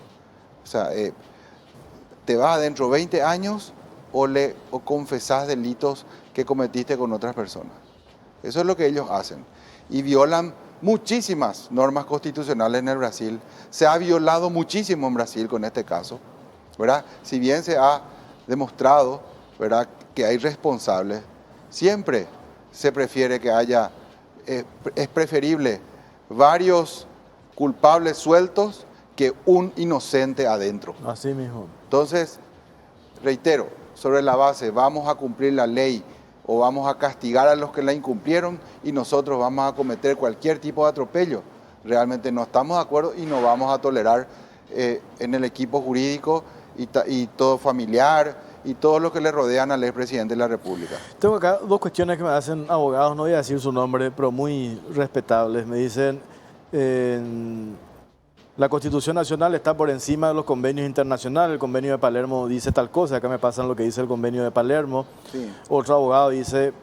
o sea, te vas adentro 20 años o confesás delitos que cometiste con otras personas. Eso es lo que ellos hacen. Y violan muchísimas normas constitucionales en el Brasil. Se ha violado muchísimo en Brasil con este caso, ¿verdad? Si bien se ha demostrado, ¿verdad?, que hay responsables, siempre se prefiere que haya, es preferible varios culpables sueltos que un inocente adentro. Así mismo. Entonces, reitero, sobre la base, vamos a cumplir la ley o vamos a castigar a los que la incumplieron y nosotros vamos a cometer cualquier tipo de atropello. Realmente no estamos de acuerdo y no vamos a tolerar en el equipo jurídico y todo familiar y todo lo que le rodean al expresidente de la República. Tengo acá dos cuestiones que me hacen abogados, no voy a decir su nombre, pero muy respetables. Me dicen, la Constitución Nacional está por encima de los convenios internacionales, el convenio de Palermo dice tal cosa, acá me pasan lo que dice el convenio de Palermo. Sí. Otro abogado dice,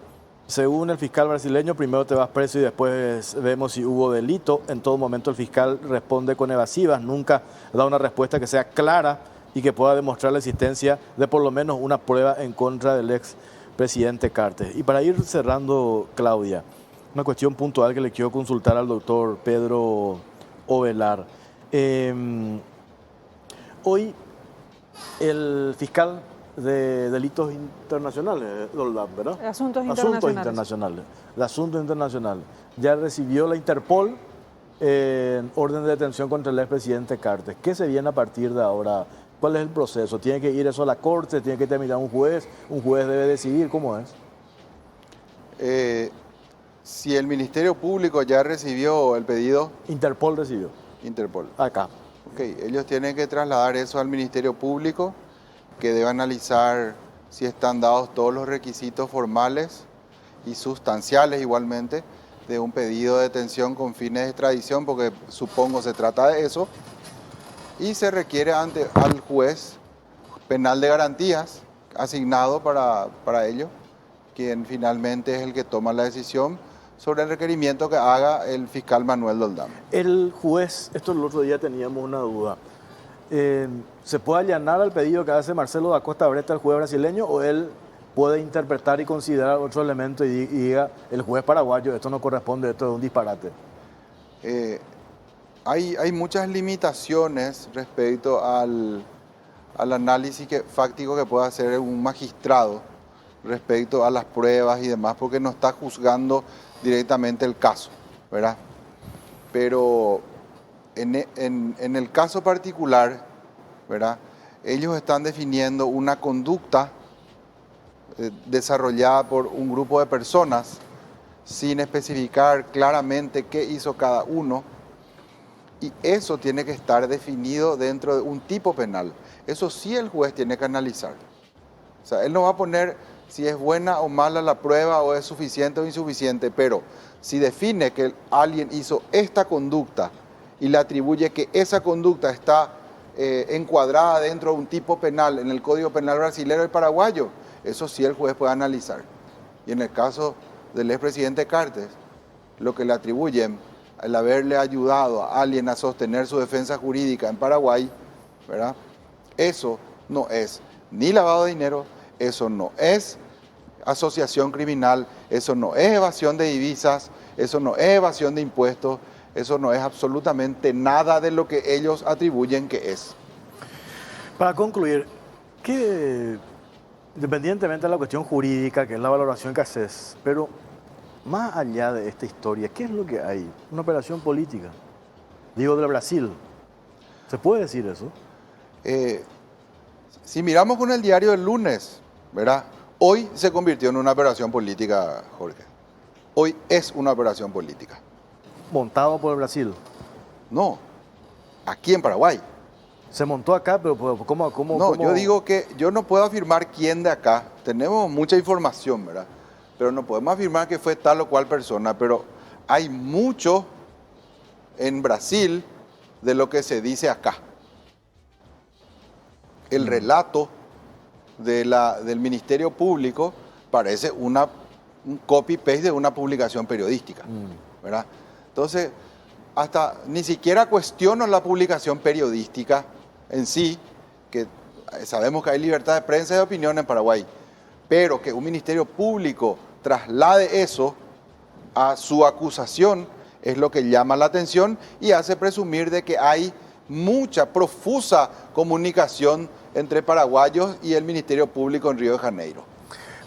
según el fiscal brasileño, primero te vas preso y después vemos si hubo delito. En todo momento el fiscal responde con evasivas, nunca da una respuesta que sea clara y que pueda demostrar la existencia de por lo menos una prueba en contra del ex presidente Cartes. Y para ir cerrando, Claudia, una cuestión puntual que le quiero consultar al doctor Pedro Ovelar. Hoy el fiscal de delitos internacionales, ¿verdad? Asuntos internacionales. De asuntos internacionales. Ya recibió la Interpol orden de detención contra el expresidente Cartes. ¿Qué se viene a partir de ahora? ¿Cuál es el proceso? ¿Tiene que ir eso a la corte? ¿Tiene que terminar un juez? ¿Un juez debe decidir? ¿Cómo es? Si el Ministerio Público ya recibió el pedido... Interpol recibió. Interpol. Acá. Ok, ellos tienen que trasladar eso al Ministerio Público, que debe analizar si están dados todos los requisitos formales y sustanciales igualmente de un pedido de detención con fines de extradición, porque supongo se trata de eso, y se requiere al juez penal de garantías asignado para ello, quien finalmente es el que toma la decisión sobre el requerimiento que haga el fiscal Manuel Doldán. El juez, esto el otro día teníamos una duda, ¿se puede allanar al pedido que hace Marcelo da Costa Breta, el juez brasileño, o él puede interpretar y considerar otro elemento y diga, el juez paraguayo, esto no corresponde, esto es un disparate? Hay muchas limitaciones respecto al análisis fáctico que puede hacer un magistrado respecto a las pruebas y demás, porque no está juzgando directamente el caso, ¿verdad? Pero en el caso particular, ¿verdad?, ellos están definiendo una conducta desarrollada por un grupo de personas sin especificar claramente qué hizo cada uno, y eso tiene que estar definido dentro de un tipo penal. Eso sí el juez tiene que analizar. O sea, él no va a poner si es buena o mala la prueba o es suficiente o insuficiente, pero si define que alguien hizo esta conducta y le atribuye que esa conducta está encuadrada dentro de un tipo penal en el Código Penal brasileño y paraguayo, eso sí el juez puede analizar. Y en el caso del expresidente Cartes, lo que le atribuyen el haberle ayudado a alguien a sostener su defensa jurídica en Paraguay, ¿verdad? Eso no es ni lavado de dinero, eso no es asociación criminal, eso no es evasión de divisas, eso no es evasión de impuestos, eso no es absolutamente nada de lo que ellos atribuyen que es. Para concluir, independientemente de la cuestión jurídica, que es la valoración que haces, pero más allá de esta historia, ¿qué es lo que hay? Una operación política. Digo, del Brasil. ¿Se puede decir eso? Si miramos con el diario del lunes, ¿verdad? Hoy se convirtió en una operación política, Jorge. Hoy es una operación política. Montado por el Brasil. No, aquí en Paraguay. Se montó acá, pero ¿cómo? No, yo digo que yo no puedo afirmar quién de acá. Tenemos mucha información, ¿verdad? Pero no podemos afirmar que fue tal o cual persona. Pero hay mucho en Brasil de lo que se dice acá. El relato del Ministerio Público parece un copy-paste de una publicación periodística, ¿verdad? Entonces, hasta ni siquiera cuestiono la publicación periodística en sí, que sabemos que hay libertad de prensa y de opinión en Paraguay, pero que un Ministerio Público traslade eso a su acusación es lo que llama la atención y hace presumir de que hay mucha, profusa comunicación entre paraguayos y el Ministerio Público en Río de Janeiro.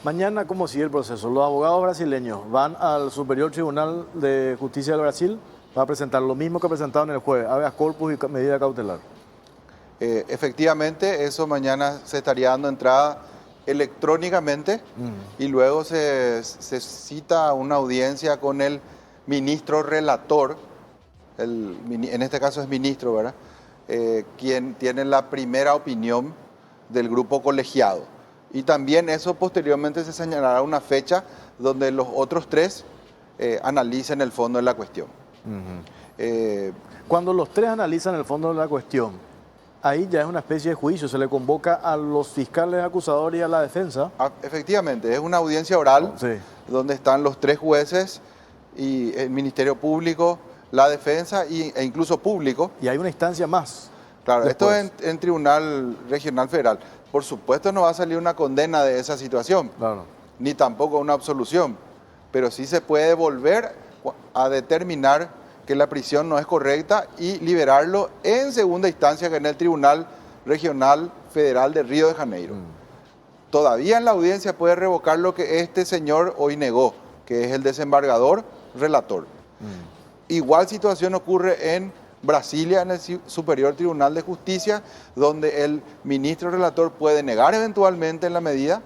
Mañana, ¿cómo sigue el proceso? Los abogados brasileños van al Superior Tribunal de Justicia del Brasil para presentar lo mismo que presentaron el jueves, habeas corpus y medida cautelar. Efectivamente, eso mañana se estaría dando entrada electrónicamente y luego se cita una audiencia con el ministro relator, en este caso es ministro, ¿verdad? Quien tiene la primera opinión del grupo colegiado. Y también eso posteriormente se señalará una fecha donde los otros tres analicen el fondo de la cuestión. Cuando los tres analizan el fondo de la cuestión, ahí ya es una especie de juicio, se le convoca a los fiscales acusadores y a la defensa. Efectivamente, es una audiencia oral donde están los tres jueces y el Ministerio Público, la defensa e incluso público. Y hay una instancia más. Claro, después. Esto es en Tribunal Regional Federal. Por supuesto no va a salir una condena de esa situación, Claro. ni tampoco una absolución, pero sí se puede volver a determinar que la prisión no es correcta y liberarlo en segunda instancia, que en el Tribunal Regional Federal de Río de Janeiro. Todavía en la audiencia puede revocar lo que este señor hoy negó, que es el desembargador relator. Igual situación ocurre en Brasilia, en el Superior Tribunal de Justicia, donde el ministro relator puede negar eventualmente la medida,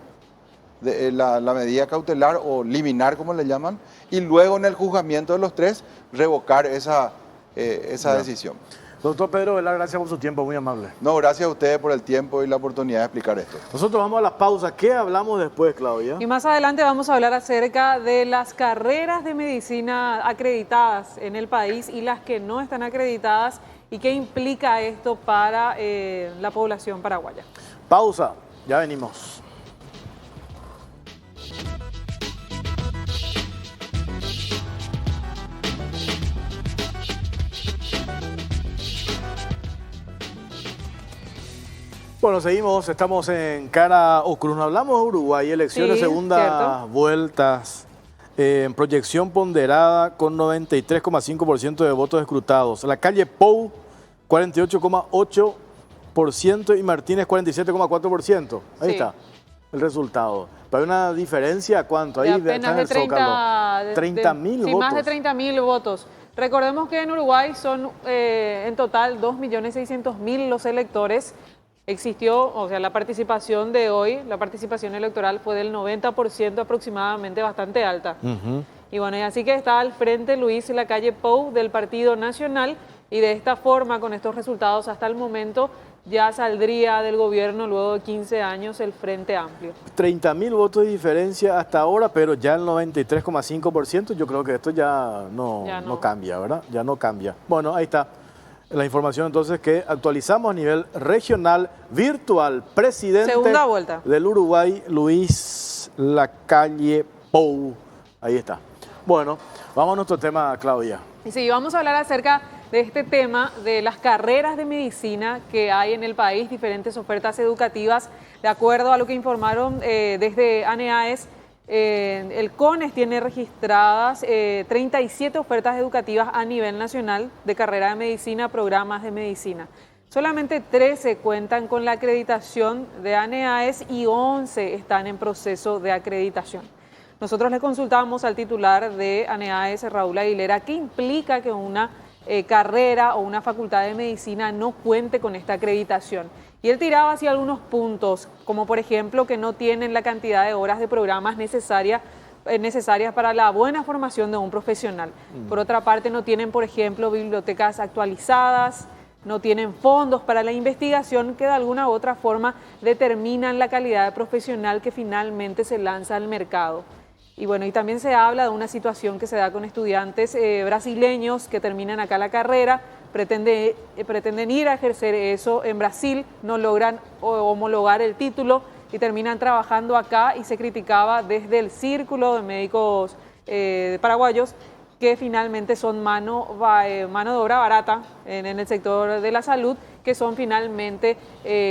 la medida cautelar o liminar, como le llaman, y luego en el juzgamiento de los tres revocar esa decisión. Doctor Pedro Velar, gracias por su tiempo, muy amable. No, gracias a ustedes por el tiempo y la oportunidad de explicar esto. Nosotros vamos a las pausas. ¿Qué hablamos después, Claudia? Y más adelante vamos a hablar acerca de las carreras de medicina acreditadas en el país y las que no están acreditadas y qué implica esto para la población paraguaya. Pausa, ya venimos. Bueno, seguimos, estamos en Cara o Cruz. Nos hablamos de Uruguay, elecciones, Sí, segundas cierto. vueltas, en proyección ponderada con 93,5% de votos escrutados. La calle Pou, 48,8% y Martínez, 47,4%. Ahí Sí. está el resultado. Pero hay una diferencia, ¿cuánto? Ahí De apenas está de el Zócalo. 30.000 sí, votos. más de 30.000 votos. Recordemos que en Uruguay son en total 2.600.000 los electores. Existió, o sea, la participación de hoy, la participación electoral fue del 90% aproximadamente, bastante alta. Y bueno, y así que está al frente Luis Lacalle Pou del Partido Nacional y de esta forma, con estos resultados hasta el momento, ya saldría del gobierno luego de 15 años el Frente Amplio. 30.000 votos de diferencia hasta ahora, pero ya el 93,5%, yo creo que esto ya no cambia, ¿verdad? Ya no cambia. Bueno, ahí está la información entonces que actualizamos a nivel regional, virtual, presidente Segunda vuelta del Uruguay, Luis Lacalle ¡Pou! Ahí está. Bueno, vamos a nuestro tema, Claudia. Sí, vamos a hablar acerca de este tema de las carreras de medicina que hay en el país, diferentes ofertas educativas. De acuerdo a lo que informaron desde ANEAES, el CONES tiene registradas 37 ofertas educativas a nivel nacional de carrera de medicina, programas de medicina. Solamente 13 cuentan con la acreditación de ANEAES y 11 están en proceso de acreditación. Nosotros le consultamos al titular de ANEAES, Raúl Aguilera, qué implica que una carrera o una facultad de medicina no cuente con esta acreditación. Y él tiraba así algunos puntos, como por ejemplo que no tienen la cantidad de horas de programas necesarias para la buena formación de un profesional. Por otra parte, no tienen, por ejemplo, bibliotecas actualizadas, no tienen fondos para la investigación que de alguna u otra forma determinan la calidad de profesional que finalmente se lanza al mercado. Y bueno, y también se habla de una situación que se da con estudiantes brasileños que terminan acá la carrera, pretenden ir a ejercer eso en Brasil, no logran homologar el título y terminan trabajando acá, y se criticaba desde el Círculo de Médicos Paraguayos que finalmente son mano de obra barata en el sector de la salud, que son finalmente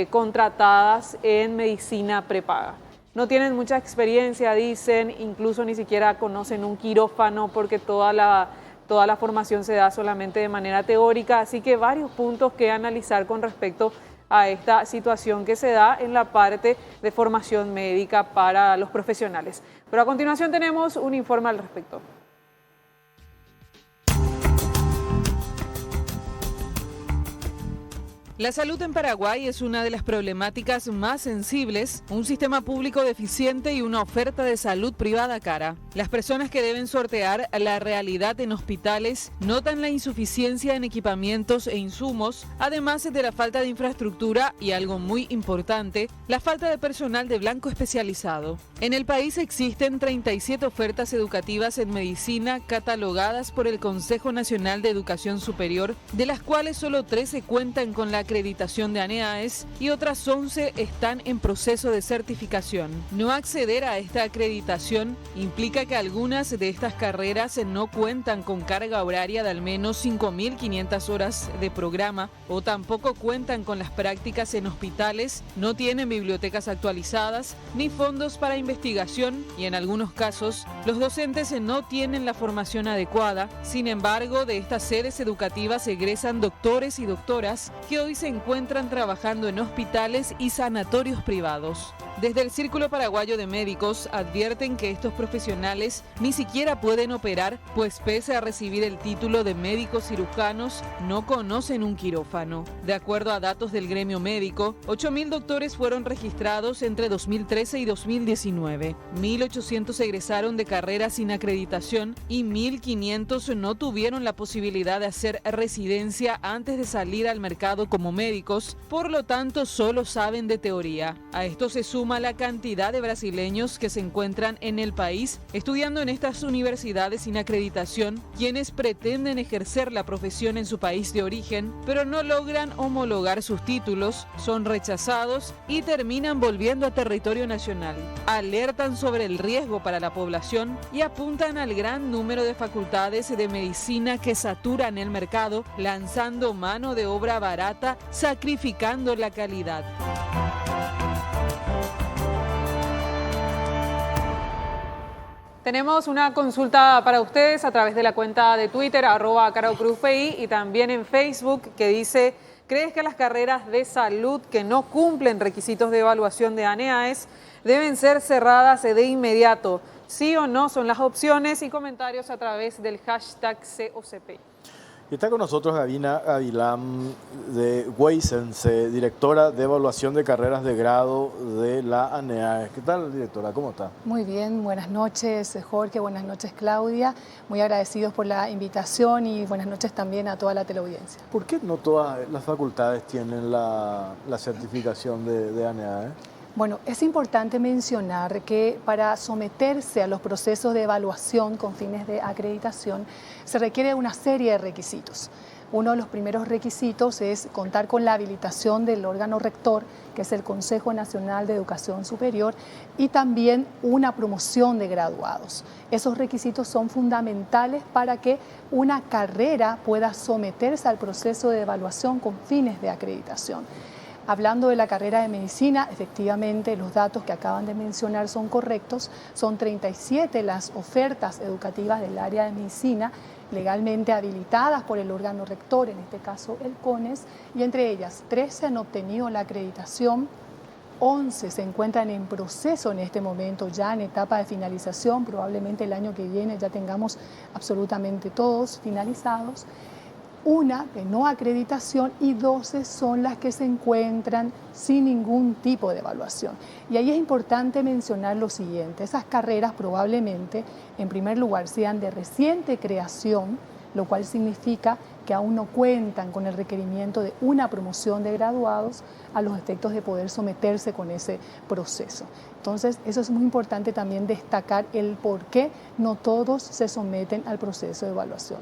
contratadas en medicina prepaga. No tienen mucha experiencia, dicen, incluso ni siquiera conocen un quirófano porque toda la formación se da solamente de manera teórica, así que varios puntos que analizar con respecto a esta situación que se da en la parte de formación médica para los profesionales. Pero a continuación tenemos un informe al respecto. La salud en Paraguay es una de las problemáticas más sensibles, un sistema público deficiente y una oferta de salud privada cara. Las personas que deben sortear la realidad en hospitales notan la insuficiencia en equipamientos e insumos, además de la falta de infraestructura y, algo muy importante, la falta de personal de blanco especializado. En el país existen 37 ofertas educativas en medicina catalogadas por el Consejo Nacional de Educación Superior, de las cuales solo 13 cuentan con la acreditación de ANEAES y otras 11 están en proceso de certificación. No acceder a esta acreditación implica que algunas de estas carreras no cuentan con carga horaria de al menos 5.500 horas de programa o tampoco cuentan con las prácticas en hospitales, no tienen bibliotecas actualizadas ni fondos para investigación y en algunos casos los docentes no tienen la formación adecuada. Sin embargo, de estas sedes educativas egresan doctores y doctoras que hoy se encuentran trabajando en hospitales y sanatorios privados. Desde el Círculo Paraguayo de Médicos advierten que estos profesionales ni siquiera pueden operar, pues pese a recibir el título de médicos cirujanos, no conocen un quirófano. De acuerdo a datos del gremio médico, 8.000 doctores fueron registrados entre 2013 y 2019. 1.800 egresaron de carreras sin acreditación y 1.500 no tuvieron la posibilidad de hacer residencia antes de salir al mercado como médicos, por lo tanto solo saben de teoría. A esto se suma la cantidad de brasileños que se encuentran en el país estudiando en estas universidades sin acreditación, quienes pretenden ejercer la profesión en su país de origen, pero no logran homologar sus títulos, son rechazados y terminan volviendo a territorio nacional. Alertan sobre el riesgo para la población y apuntan al gran número de facultades de medicina que saturan el mercado, lanzando mano de obra barata, sacrificando la calidad. Tenemos una consulta para ustedes a través de la cuenta de Twitter, @CaroCruzPI, y también en Facebook, que dice: ¿crees que las carreras de salud que no cumplen requisitos de evaluación de ANEAES deben ser cerradas de inmediato? ¿Sí o no son las opciones? Y comentarios a través del hashtag COCP. Y está con nosotros Gavina Avilán de Weisense, directora de evaluación de carreras de grado de la ANEAES. ¿Qué tal, directora? ¿Cómo está? Muy bien, buenas noches Jorge, buenas noches Claudia. Muy agradecidos por la invitación y buenas noches también a toda la teleaudiencia. ¿Por qué no todas las facultades tienen la certificación de ANEAES? Bueno, es importante mencionar que para someterse a los procesos de evaluación con fines de acreditación se requiere una serie de requisitos. Uno de los primeros requisitos es contar con la habilitación del órgano rector, que es el Consejo Nacional de Educación Superior, y también una promoción de graduados. Esos requisitos son fundamentales para que una carrera pueda someterse al proceso de evaluación con fines de acreditación. Hablando de la carrera de medicina, efectivamente los datos que acaban de mencionar son correctos. Son 37 las ofertas educativas del área de medicina legalmente habilitadas por el órgano rector, en este caso el CONES, y entre ellas 13 han obtenido la acreditación, 11 se encuentran en proceso en este momento, ya en etapa de finalización. Probablemente el año que viene ya tengamos absolutamente todos finalizados. Una de no acreditación y 12 son las que se encuentran sin ningún tipo de evaluación. Y ahí es importante mencionar lo siguiente: esas carreras probablemente, en primer lugar, sean de reciente creación, lo cual significa que aún no cuentan con el requerimiento de una promoción de graduados a los efectos de poder someterse con ese proceso. Entonces, eso es muy importante también destacar el por qué no todos se someten al proceso de evaluación.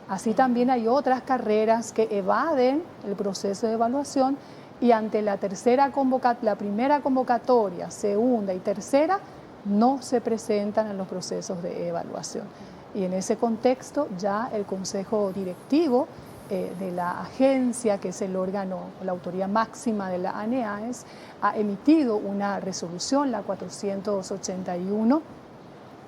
Así también hay otras carreras que evaden el proceso de evaluación y ante la primera convocatoria, segunda y tercera, no se presentan en los procesos de evaluación. Y en ese contexto ya el Consejo Directivo de la agencia, que es el órgano, la autoría máxima de la ANEAES, ha emitido una resolución, la 481,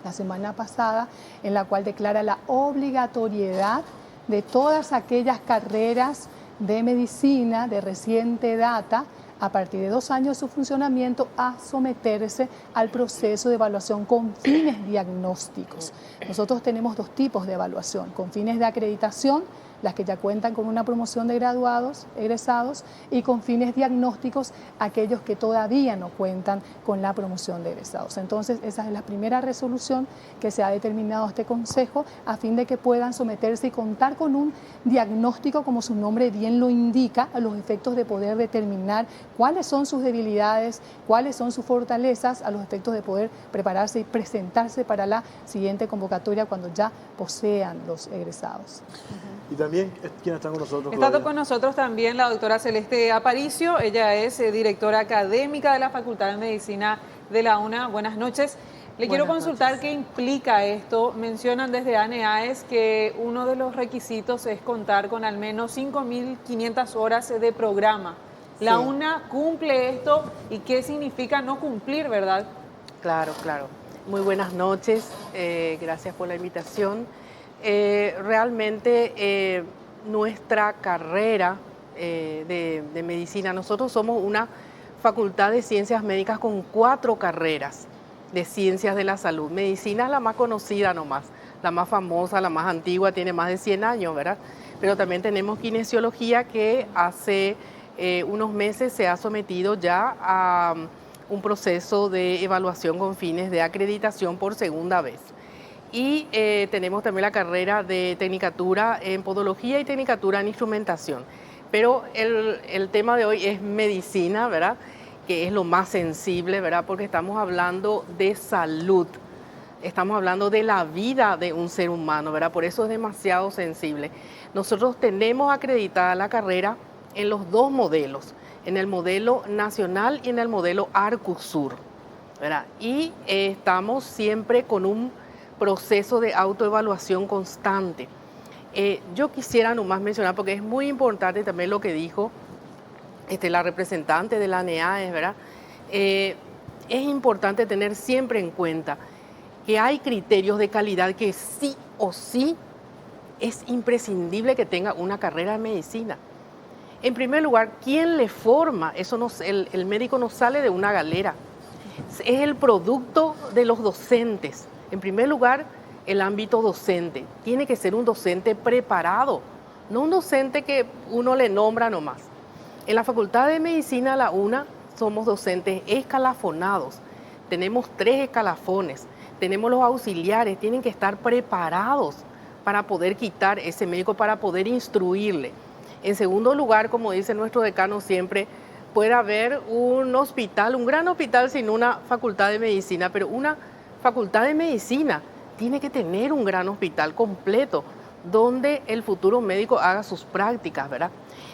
la semana pasada, en la cual declara la obligatoriedad de todas aquellas carreras de medicina de reciente data, a partir de 2 años de su funcionamiento, a someterse al proceso de evaluación con fines diagnósticos. Nosotros tenemos 2 tipos de evaluación: con fines de acreditación, las que ya cuentan con una promoción de graduados, egresados, y con fines diagnósticos, aquellos que todavía no cuentan con la promoción de egresados. Entonces, esa es la primera resolución que se ha determinado este Consejo, a fin de que puedan someterse y contar con un diagnóstico, como su nombre bien lo indica, a los efectos de poder determinar cuáles son sus debilidades, cuáles son sus fortalezas, a los efectos de poder prepararse y presentarse para la siguiente convocatoria cuando ya posean los egresados. Y también, ¿quién está con nosotros? Está con nosotros también la doctora Celeste Aparicio. Ella es directora académica de la Facultad de Medicina de la UNA. Buenas noches. Le quiero consultar qué implica esto. Mencionan desde ANEAES que uno de los requisitos es contar con al menos 5.500 horas de programa. ¿La UNA cumple esto y qué significa no cumplir, verdad? Claro. Muy buenas noches. Gracias por la invitación. Realmente nuestra carrera de medicina, nosotros somos una facultad de ciencias médicas con 4 carreras de ciencias de la salud. Medicina es la más conocida nomás, la más famosa, la más antigua, tiene más de 100 años, ¿verdad? Pero también tenemos kinesiología, que hace unos meses se ha sometido ya a un proceso de evaluación con fines de acreditación por segunda vez. Y tenemos también la carrera de tecnicatura en podología y tecnicatura en instrumentación. Pero el tema de hoy es medicina, ¿verdad? Que es lo más sensible, ¿verdad? Porque estamos hablando de salud, estamos hablando de la vida de un ser humano, ¿verdad? Por eso es demasiado sensible. Nosotros tenemos acreditada la carrera en los 2 modelos, en el modelo nacional y en el modelo Arcusur, ¿verdad? Y estamos siempre con un proceso de autoevaluación constante. Yo quisiera nomás mencionar, porque es muy importante también lo que dijo la representante de la ANEAES, ¿verdad? Es importante tener siempre en cuenta que hay criterios de calidad que sí o sí es imprescindible que tenga una carrera de medicina. En primer lugar, ¿quién le forma? Eso no, el médico no sale de una galera, es el producto de los docentes. En primer lugar, el ámbito docente. Tiene que ser un docente preparado, no un docente que uno le nombra nomás. En la Facultad de Medicina, la UNA, somos docentes escalafonados. Tenemos 3 escalafones. Tenemos los auxiliares, tienen que estar preparados para poder quitar ese médico, para poder instruirle. En segundo lugar, como dice nuestro decano siempre, puede haber un hospital, un gran hospital sin una facultad de medicina, pero una facultad de medicina tiene que tener un gran hospital completo donde el futuro médico haga sus prácticas, ¿verdad?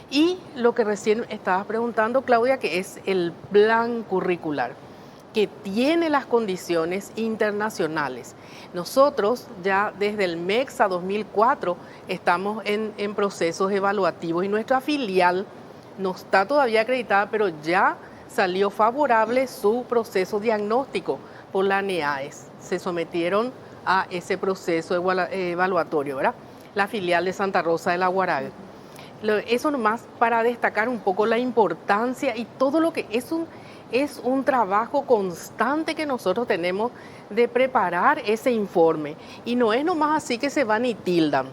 Y lo que recién estabas preguntando, Claudia, que es el plan curricular, que tiene las condiciones internacionales. Nosotros ya desde el MEXA 2004 estamos en procesos evaluativos y nuestra filial no está todavía acreditada, pero ya salió favorable su proceso diagnóstico por la NEAES. Se sometieron a ese proceso evaluatorio, ¿verdad? La filial de Santa Rosa de la Guaraga. Eso nomás para destacar un poco la importancia y todo lo que es un trabajo constante que nosotros tenemos de preparar ese informe. Y no es nomás así que se van y tildan.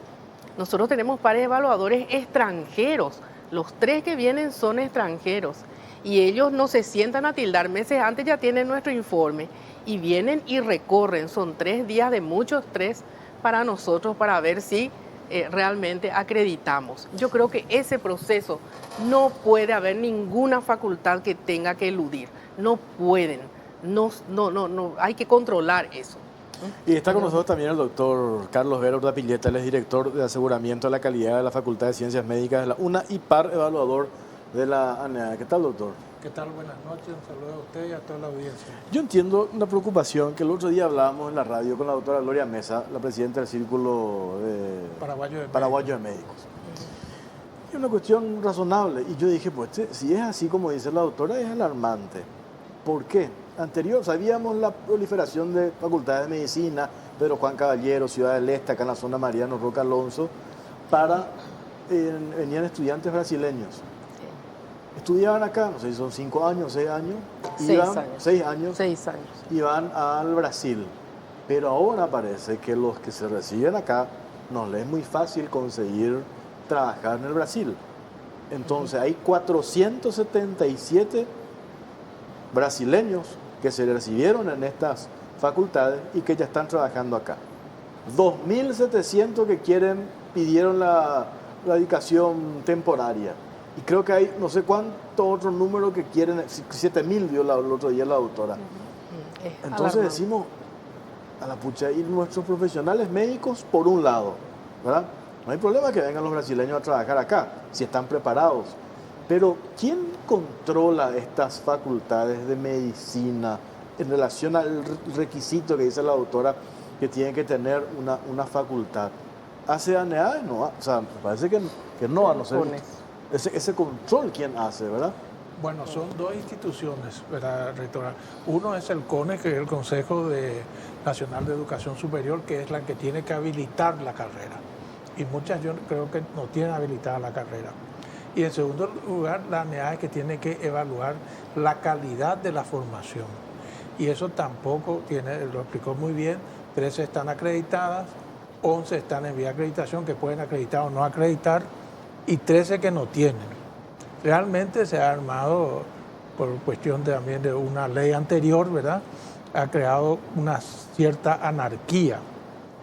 Nosotros tenemos pares evaluadores extranjeros. Los 3 que vienen son extranjeros. Y ellos no se sientan a tildar. Meses antes ya tienen nuestro informe. Y vienen y recorren. Son 3 días de mucho estrés para nosotros para ver si realmente acreditamos. Yo creo que ese proceso no puede haber ninguna facultad que tenga que eludir. No pueden. No, hay que controlar eso. Y está con nosotros también el doctor Carlos Vera Urdapilleta, él es director de aseguramiento de la calidad de la Facultad de Ciencias Médicas de la UNA y par evaluador de la ANEA. ¿Qué tal, doctor? ¿Qué tal? Buenas noches, un saludo a usted y a toda la audiencia. Yo entiendo una preocupación que el otro día hablábamos en la radio con la doctora Gloria Mesa, la presidenta del Círculo Paraguayo de Médicos. Es una cuestión razonable y yo dije, pues si es así como dice la doctora, es alarmante. ¿Por qué? Sabíamos la proliferación de facultades de medicina, Pedro Juan Caballero, Ciudad del Este, acá en la zona Mariano Roca Alonso, venían estudiantes brasileños. Estudiaban acá, no sé si son 5 años, 6 años. 6 años. 6 años. Iban al Brasil. Pero ahora parece que los que se reciben acá no les es muy fácil conseguir trabajar en el Brasil. Entonces hay 477 brasileños que se recibieron en estas facultades y que ya están trabajando acá. 2.700 que pidieron la dedicación temporaria. Y creo que hay no sé cuánto otro número que quieren, 7.000 dio el otro día la doctora. Entonces decimos, a la pucha, y nuestros profesionales médicos por un lado, ¿verdad? No hay problema que vengan los brasileños a trabajar acá, si están preparados. Pero ¿quién controla estas facultades de medicina en relación al requisito que dice la doctora que tiene que tener una facultad? ¿Hace ANEA? No, o sea, me parece que no, a no ser ese control, ¿quién hace, verdad? Bueno, son 2 instituciones, ¿verdad, rectora? Uno es el CONE, que es el Consejo Nacional de Educación Superior, que es la que tiene que habilitar la carrera. Y muchas yo creo que no tienen habilitada la carrera. Y en segundo lugar, la ANEA es que tiene que evaluar la calidad de la formación. Y eso tampoco lo explicó muy bien, 13 están acreditadas, 11 están en vía de acreditación, que pueden acreditar o no acreditar, y 13 que no tienen. Realmente se ha armado, por cuestión también de una ley anterior, ¿verdad? Ha creado una cierta anarquía.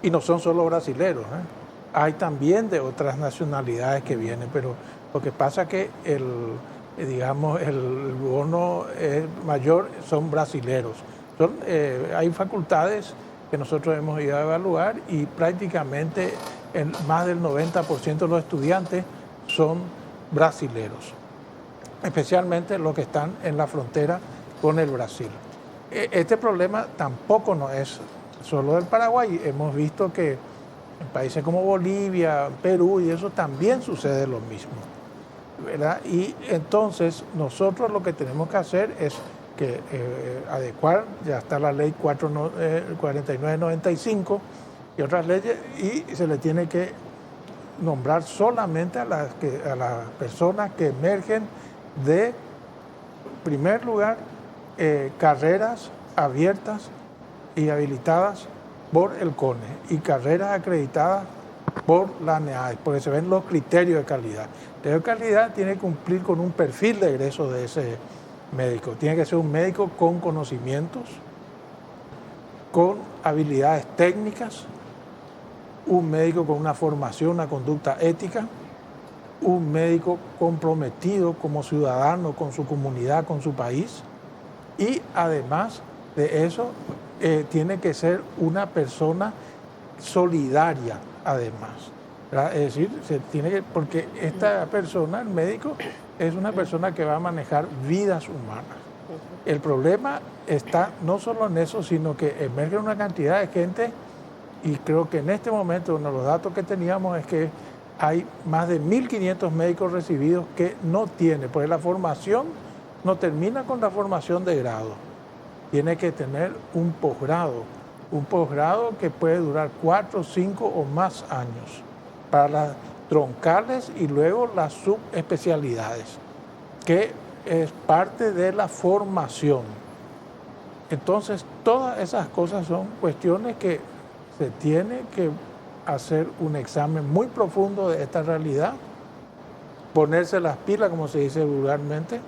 Y no son solo brasileros, ¿eh? Hay también de otras nacionalidades que vienen, pero lo que pasa es que el bono mayor son brasileros. Hay facultades que nosotros hemos ido a evaluar y prácticamente más del 90% de los estudiantes son brasileros, especialmente los que están en la frontera con el Brasil. Este problema tampoco no es solo del Paraguay. Hemos visto que en países como Bolivia, Perú y eso también sucede lo mismo, ¿verdad? Y entonces nosotros lo que tenemos que hacer es que adecuar, ya está la ley 4995 y otras leyes, y se le tiene que nombrar solamente a las personas que emergen de, en primer lugar, carreras abiertas y habilitadas por el CONE y carreras acreditadas por la ANEA, porque se ven los criterios de calidad. El criterio de calidad tiene que cumplir con un perfil de egreso de ese médico. Tiene que ser un médico con conocimientos, con habilidades técnicas, un médico con una formación, una conducta ética, un médico comprometido como ciudadano con su comunidad, con su país, y además de eso tiene que ser una persona solidaria, además. ¿verdad? Es decir, se tiene que, porque esta persona, el médico, es una persona que va a manejar vidas humanas. El problema está no solo en eso, sino que emerge una cantidad de gente, y creo que en este momento uno de los datos que teníamos es que hay más de 1.500 médicos recibidos que no tienen, porque la formación no termina con la formación de grado, tiene que tener un posgrado que puede durar 4, 5 o más años para las troncales y luego las subespecialidades, que es parte de la formación. Entonces, todas esas cosas son cuestiones que se tiene que hacer un examen muy profundo de esta realidad, ponerse las pilas, como se dice vulgarmente,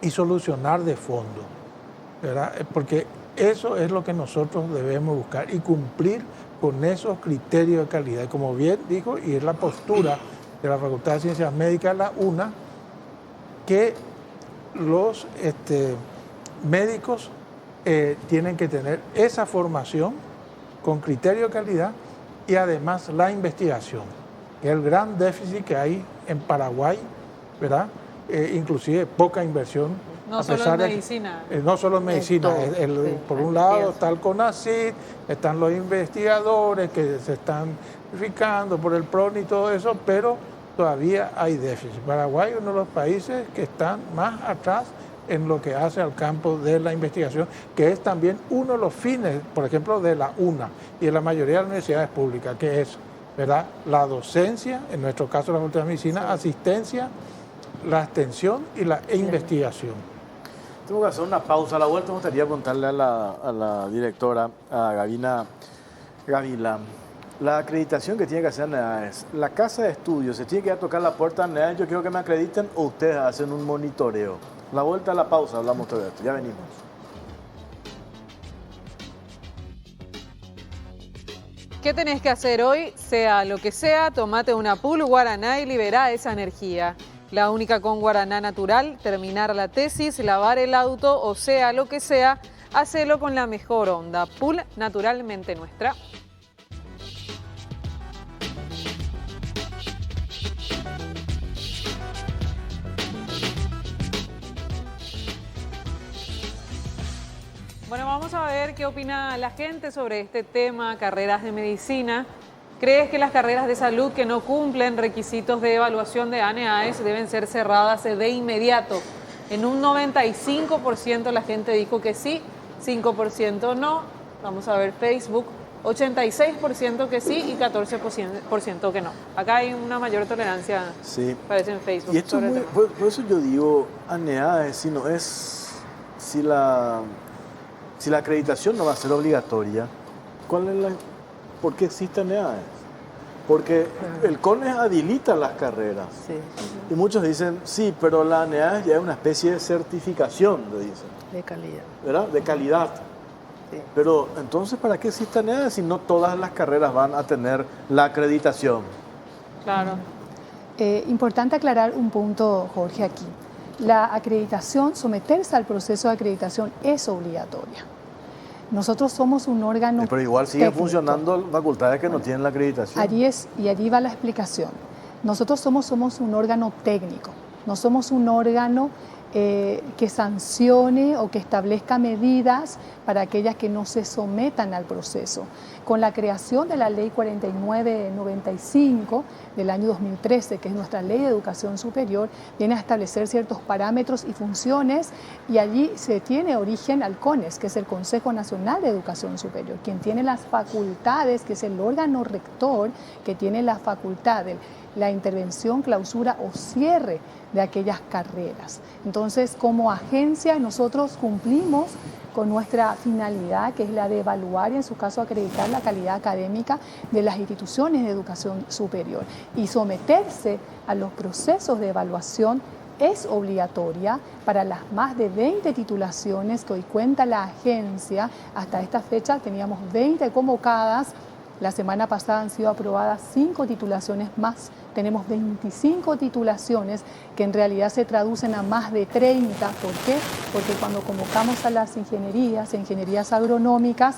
y solucionar de fondo, ¿verdad? Porque eso es lo que nosotros debemos buscar y cumplir con esos criterios de calidad. Y como bien dijo, y es la postura de la Facultad de Ciencias Médicas, la UNA, que los médicos tienen que tener esa formación con criterio de calidad y además la investigación, que es el gran déficit que hay en Paraguay, ¿verdad? Inclusive poca inversión. No solo en medicina. No solo en medicina. Por un lado está el CONACYT, están los investigadores que se están verificando por el PRONI y todo eso, pero todavía hay déficit. Paraguay es uno de los países que están más atrás en lo que hace al campo de la investigación, que es también uno de los fines, por ejemplo, de la UNA y de la mayoría de las universidades públicas, que es, ¿verdad?, la docencia, en nuestro caso la Facultad de Medicina, asistencia, la extensión y la investigación. Tengo que hacer una pausa. A la vuelta me gustaría contarle a la directora, a Gavina Gavila, la acreditación que tiene que hacer NEAES. La casa de estudios, ¿se tiene que ir a tocar la puerta de NEAES? Yo quiero que me acrediten o ustedes hacen un monitoreo. La vuelta a la pausa, hablamos todo esto. Ya venimos. ¿Qué tenés que hacer hoy? Sea lo que sea, tomate una pool guaraná y liberá esa energía. La única con guaraná natural, terminar la tesis, lavar el auto o sea lo que sea, hacelo con la mejor onda. Pool naturalmente nuestra. Bueno, vamos a ver qué opina la gente sobre este tema, carreras de medicina. ¿Crees que las carreras de salud que no cumplen requisitos de evaluación de ANEAES deben ser cerradas de inmediato? En un 95% la gente dijo que sí, 5% no. Vamos a ver Facebook, 86% que sí y 14% que no. Acá hay una mayor tolerancia, sí, parece en Facebook. Y esto es muy, por eso yo digo, ANEAES, si no es, si la acreditación no va a ser obligatoria, ¿por qué existe ANEAES? Porque el CONES habilita las carreras. Sí. Y muchos dicen, sí, pero la ANEAES ya es una especie de certificación, le dicen. De calidad. ¿Verdad? De calidad. Sí. Pero entonces, ¿para qué existe ANEAES si no todas las carreras van a tener la acreditación? Claro. Importante aclarar un punto, Jorge, aquí. La acreditación, someterse al proceso de acreditación es obligatoria. Nosotros somos un órgano pero igual siguen técnico. Funcionando facultades que no tienen la acreditación. Allí va la explicación. Nosotros somos un órgano técnico, no somos un órgano que sancione o que establezca medidas para aquellas que no se sometan al proceso. Con la creación de la Ley 4995 del año 2013, que es nuestra Ley de Educación Superior, viene a establecer ciertos parámetros y funciones, y allí se tiene origen al CONES, que es el Consejo Nacional de Educación Superior, quien tiene las facultades, que es el órgano rector, que tiene la facultad de la intervención, clausura o cierre de aquellas carreras. Entonces, como agencia, nosotros cumplimos con nuestra finalidad, que es la de evaluar y, en su caso, acreditar la calidad académica de las instituciones de educación superior. Y someterse a los procesos de evaluación es obligatoria para las más de 20 titulaciones que hoy cuenta la agencia. Hasta esta fecha teníamos 20 convocadas. La semana pasada han sido aprobadas 5 titulaciones más. Tenemos 25 titulaciones que en realidad se traducen a más de 30. ¿Por qué? Porque cuando convocamos a las ingenierías agronómicas,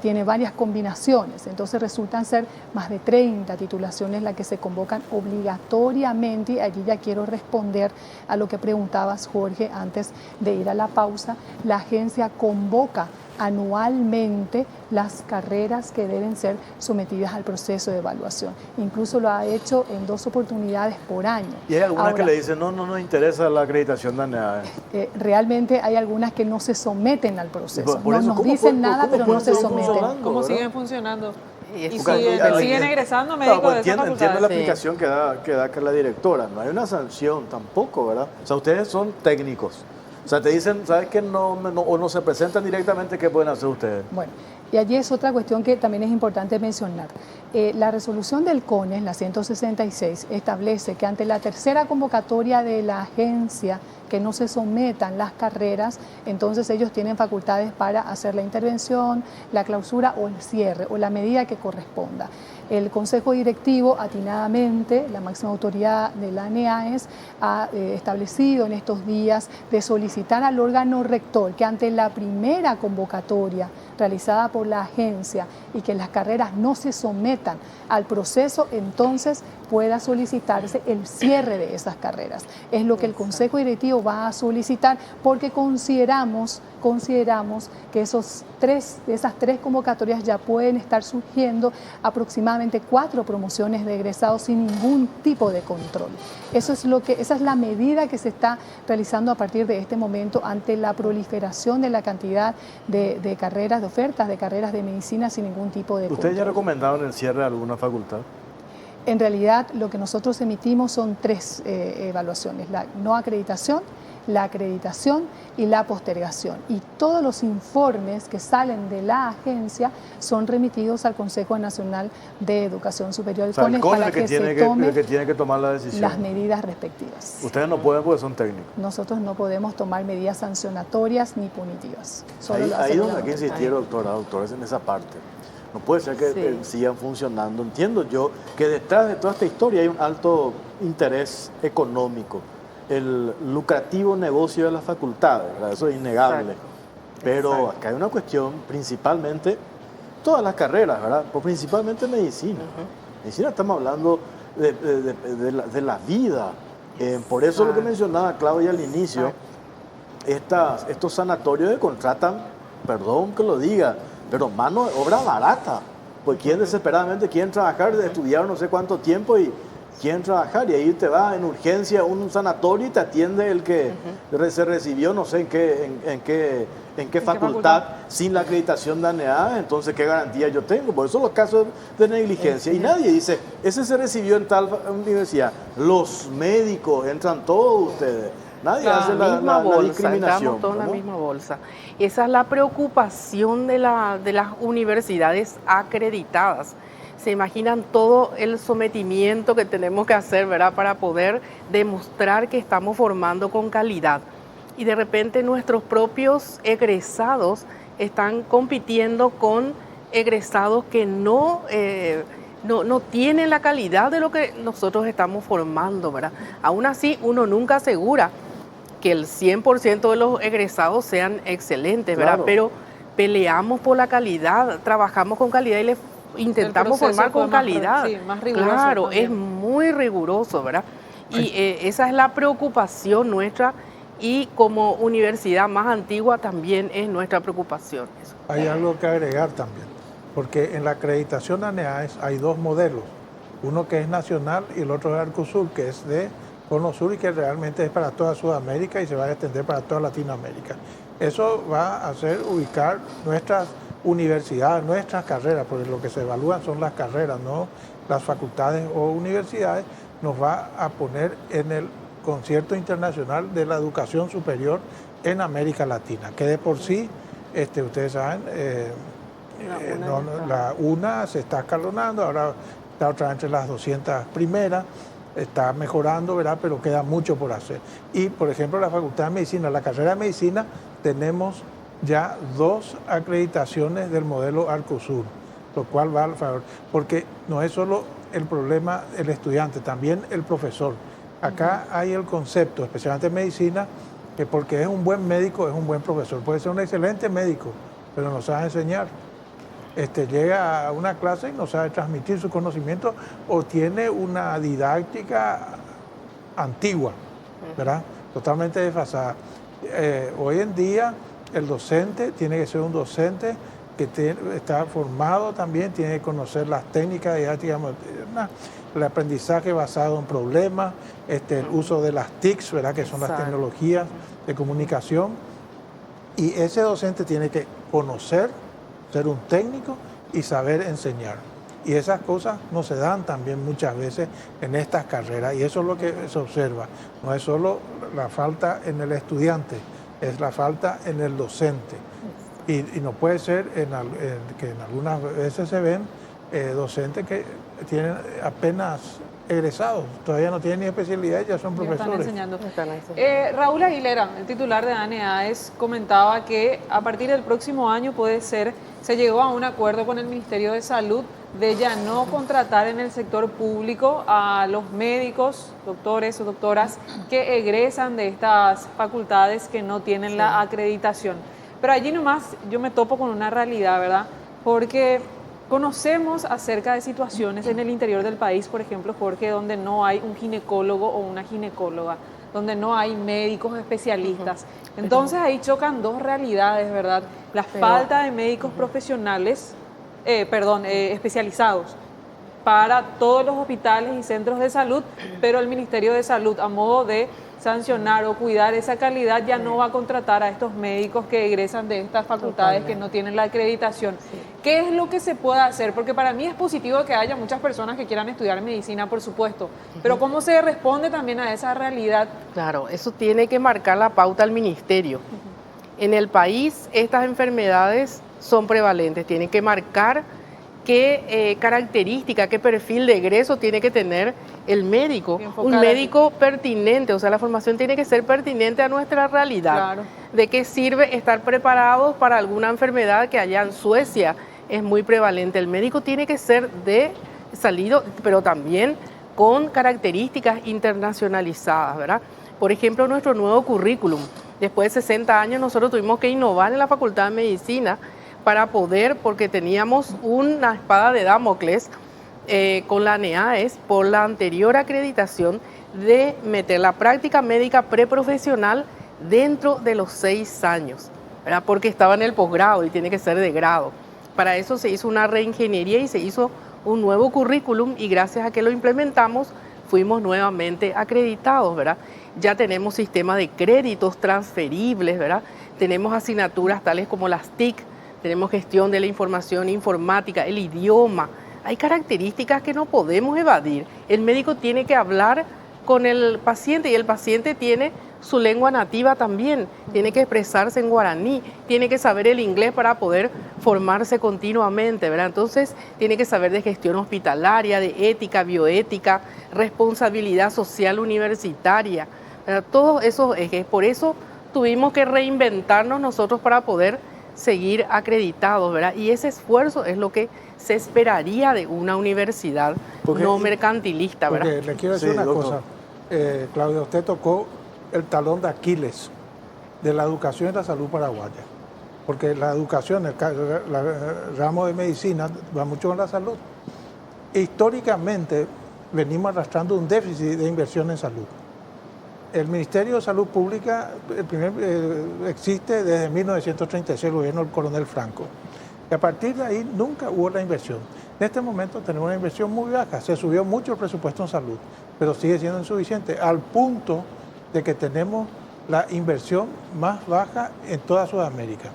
tiene varias combinaciones, entonces resultan ser más de 30 titulaciones las que se convocan obligatoriamente. Y allí ya quiero responder a lo que preguntabas, Jorge, antes de ir a la pausa. La agencia convoca anualmente las carreras que deben ser sometidas al proceso de evaluación. Incluso lo ha hecho en 2 oportunidades por año. Y hay algunas Ahora, que le dicen, no nos interesa la acreditación de ANEAE. Realmente hay algunas que no se someten al proceso. Por No eso, nos ¿cómo dicen puede- nada, cómo pero no pueden se seguir someten. funcionando, ¿Cómo verdad? siguen funcionando? Y Porque siguen egresando médicos Claro, de esa entiendo facultad. la Sí. explicación que da la directora. No hay una sanción tampoco, ¿verdad? O sea, ustedes son técnicos. O sea, te dicen, ¿sabes qué? O no se presentan directamente, ¿qué pueden hacer ustedes? Bueno, y allí es otra cuestión que también es importante mencionar. La resolución del CONES, la 166, establece que ante la tercera convocatoria de la agencia que no se sometan las carreras, entonces ellos tienen facultades para hacer la intervención, la clausura o el cierre o la medida que corresponda. El Consejo Directivo, atinadamente, la máxima autoridad de la ANEAES, ha establecido en estos días de solicitar al órgano rector que ante la primera convocatoria realizada por la agencia y que las carreras no se sometan al proceso, entonces pueda solicitarse el cierre de esas carreras. Es lo que el Consejo Directivo va a solicitar, porque consideramos que esas tres convocatorias ya pueden estar surgiendo aproximadamente 4 promociones de egresados sin ningún tipo de control. Esa es la medida que se está realizando a partir de este momento ante la proliferación de la cantidad de carreras, de ofertas de carreras de medicina sin ningún tipo de ¿Ustedes ya control. recomendaron el cierre de alguna facultad? En realidad, lo que nosotros emitimos son 3 evaluaciones: la no acreditación, la acreditación y la postergación. Y todos los informes que salen de la agencia son remitidos al Consejo Nacional de Educación Superior, O sea, el CONE para es el que que, se tiene tomen el que tiene que tomar la decisión. las medidas respectivas. Ustedes no pueden porque son técnicos. Nosotros no podemos tomar medidas sancionatorias ni punitivas. Solo lo Ahí hacen donde las hay que autoridades. insistir, doctora, es en esa parte. No puede ser que Sí. sigan funcionando. Entiendo yo que detrás de toda esta historia hay un alto interés económico, el lucrativo negocio de las facultades, ¿verdad? Eso es innegable. Exacto. Pero Exacto. acá hay una cuestión, principalmente, todas las carreras, ¿verdad? Pues principalmente medicina. Medicina estamos hablando de la vida. Por eso lo que mencionaba Claudia al inicio, estos sanatorios que contratan, perdón que lo diga, pero mano de obra barata. Pues quieren desesperadamente, quieren trabajar, estudiaron no sé cuánto tiempo y quieren trabajar. Y ahí te va en urgencia a un sanatorio y te atiende el que se recibió no sé en qué facultad sin la acreditación de ANEA. Entonces, ¿qué garantía yo tengo? Por eso los casos de negligencia. Y nadie dice, ese se recibió en tal universidad. Los médicos, entran todos ustedes. Nadie hace la discriminación. Entramos todos en la ¿no? misma bolsa. Esa es la preocupación de las universidades acreditadas. Se imaginan todo el sometimiento que tenemos que hacer, ¿verdad?, para poder demostrar que estamos formando con calidad. Y de repente nuestros propios egresados están compitiendo con egresados que no tienen la calidad de lo que nosotros estamos formando, ¿verdad? Aún así, uno nunca asegura que el 100% de los egresados sean excelentes, ¿verdad? Claro. Pero peleamos por la calidad, trabajamos con calidad y les intentamos proceso formar fue con más calidad. más riguroso Claro, también. es muy riguroso, ¿verdad? Y esa es la preocupación nuestra, y como universidad más antigua también es nuestra preocupación. Eso. Hay algo que agregar también, porque en la acreditación ANEAES hay 2 modelos, uno que es nacional y el otro es Arcosur, que es de Cono Sur y que realmente es para toda Sudamérica y se va a extender para toda Latinoamérica. Eso va a hacer ubicar nuestras universidades, nuestras carreras, porque lo que se evalúan son las carreras, no las facultades o universidades. Nos va a poner en el concierto internacional de la educación superior en América Latina, que de por sí, ustedes saben, la UNA se está escalonando, ahora está otra entre las 200 primeras, está mejorando, ¿verdad?, pero queda mucho por hacer. Y, por ejemplo, la Facultad de Medicina, la carrera de Medicina, tenemos ya 2 acreditaciones del modelo Arcosur, lo cual va al favor, porque no es solo el problema el estudiante, también el profesor. Acá hay el concepto, especialmente en medicina, que porque es un buen médico, es un buen profesor. Puede ser un excelente médico, pero no sabe enseñar. llega a una clase y no sabe transmitir su conocimiento o tiene una didáctica antigua, ¿verdad? Totalmente desfasada. Hoy en día el docente tiene que ser un docente que está formado también, tiene que conocer las técnicas didácticas modernas, el aprendizaje basado en problemas, el uso de las TICs, ¿verdad? Que son las tecnologías de comunicación. Y ese docente tiene que conocer, ser un técnico y saber enseñar. Y esas cosas no se dan también muchas veces en estas carreras. Y eso es lo que se observa. No es solo la falta en el estudiante, es la falta en el docente. Y no puede ser que en algunas veces se ven docentes que tienen apenas egresados, todavía no tienen ni especialidad y ya son profesores. Están enseñando. Raúl Aguilera, el titular de ANEAES, comentaba que a partir del próximo año se llegó a un acuerdo con el Ministerio de Salud de ya no contratar en el sector público a los médicos, doctores o doctoras que egresan de estas facultades que no tienen la acreditación. Pero allí nomás yo me topo con una realidad, ¿verdad? Porque conocemos acerca de situaciones en el interior del país, por ejemplo, Jorge, donde no hay un ginecólogo o una ginecóloga, donde no hay médicos especialistas. Entonces ahí chocan dos realidades, ¿verdad? La falta de médicos profesionales, especializados para todos los hospitales y centros de salud, pero el Ministerio de Salud, a modo de sancionar o cuidar esa calidad, ya no va a contratar a estos médicos que egresan de estas facultades que no tienen la acreditación. ¿Qué es lo que se puede hacer? Porque para mí es positivo que haya muchas personas que quieran estudiar medicina, por supuesto, pero ¿cómo se responde también a esa realidad? Claro, eso tiene que marcar la pauta al ministerio. En el país estas enfermedades son prevalentes, tienen que marcar qué característica, qué perfil de egreso tiene que tener el médico, un médico pertinente, o sea, la formación tiene que ser pertinente a nuestra realidad. Claro. ¿De qué sirve estar preparados para alguna enfermedad que allá en Suecia es muy prevalente? El médico tiene que ser de salido, pero también con características internacionalizadas, ¿verdad? Por ejemplo, nuestro nuevo currículum. Después de 60 años nosotros tuvimos que innovar en la Facultad de Medicina para poder, porque teníamos una espada de Damocles con la ANEAES por la anterior acreditación de meter la práctica médica preprofesional dentro de los 6 años, ¿verdad? Porque estaba en el posgrado y tiene que ser de grado. Para eso se hizo una reingeniería y se hizo un nuevo currículum y gracias a que lo implementamos fuimos nuevamente acreditados, ¿verdad? Ya tenemos sistemas de créditos transferibles, ¿verdad? Tenemos asignaturas tales como las TIC, tenemos gestión de la información informática, el idioma. Hay características que no podemos evadir. El médico tiene que hablar con el paciente y el paciente tiene su lengua nativa también, tiene que expresarse en guaraní, tiene que saber el inglés para poder formarse continuamente, ¿verdad? Entonces tiene que saber de gestión hospitalaria, de ética, bioética, responsabilidad social universitaria, ¿verdad? Todos esos ejes. Por eso tuvimos que reinventarnos nosotros para poder seguir acreditados, ¿verdad? Y ese esfuerzo es lo que se esperaría de una universidad no mercantilista, ¿verdad? Porque le quiero decir una cosa, Claudia, usted tocó el talón de Aquiles de la educación y la salud paraguaya, porque la educación, el ramo de medicina va mucho con la salud. Históricamente venimos arrastrando un déficit de inversión en salud. El Ministerio de Salud Pública existe desde 1936, el gobierno del coronel Franco. Y a partir de ahí nunca hubo la inversión. En este momento tenemos una inversión muy baja, se subió mucho el presupuesto en salud, pero sigue siendo insuficiente, al punto de que tenemos la inversión más baja en toda Sudamérica,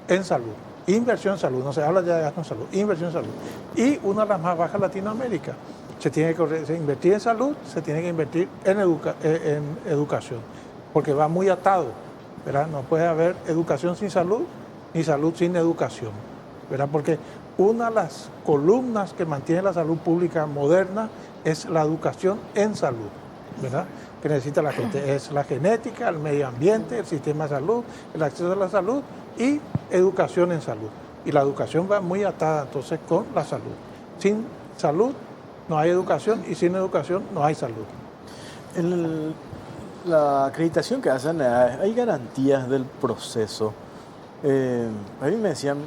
en salud. Inversión en salud, no se habla ya de gasto en salud, inversión en salud. Y una de las más bajas en Latinoamérica. Se tiene que invertir en salud, se tiene que invertir en educación, porque va muy atado, ¿verdad? No puede haber educación sin salud, ni salud sin educación, ¿verdad? Porque una de las columnas que mantiene la salud pública moderna es la educación en salud, ¿verdad? Que necesita la gente. Es la genética, el medio ambiente, el sistema de salud, el acceso a la salud y educación en salud. Y la educación va muy atada entonces con la salud. Sin salud no hay educación y sin educación no hay salud. La acreditación que hacen, hay garantías del proceso. A mí me decían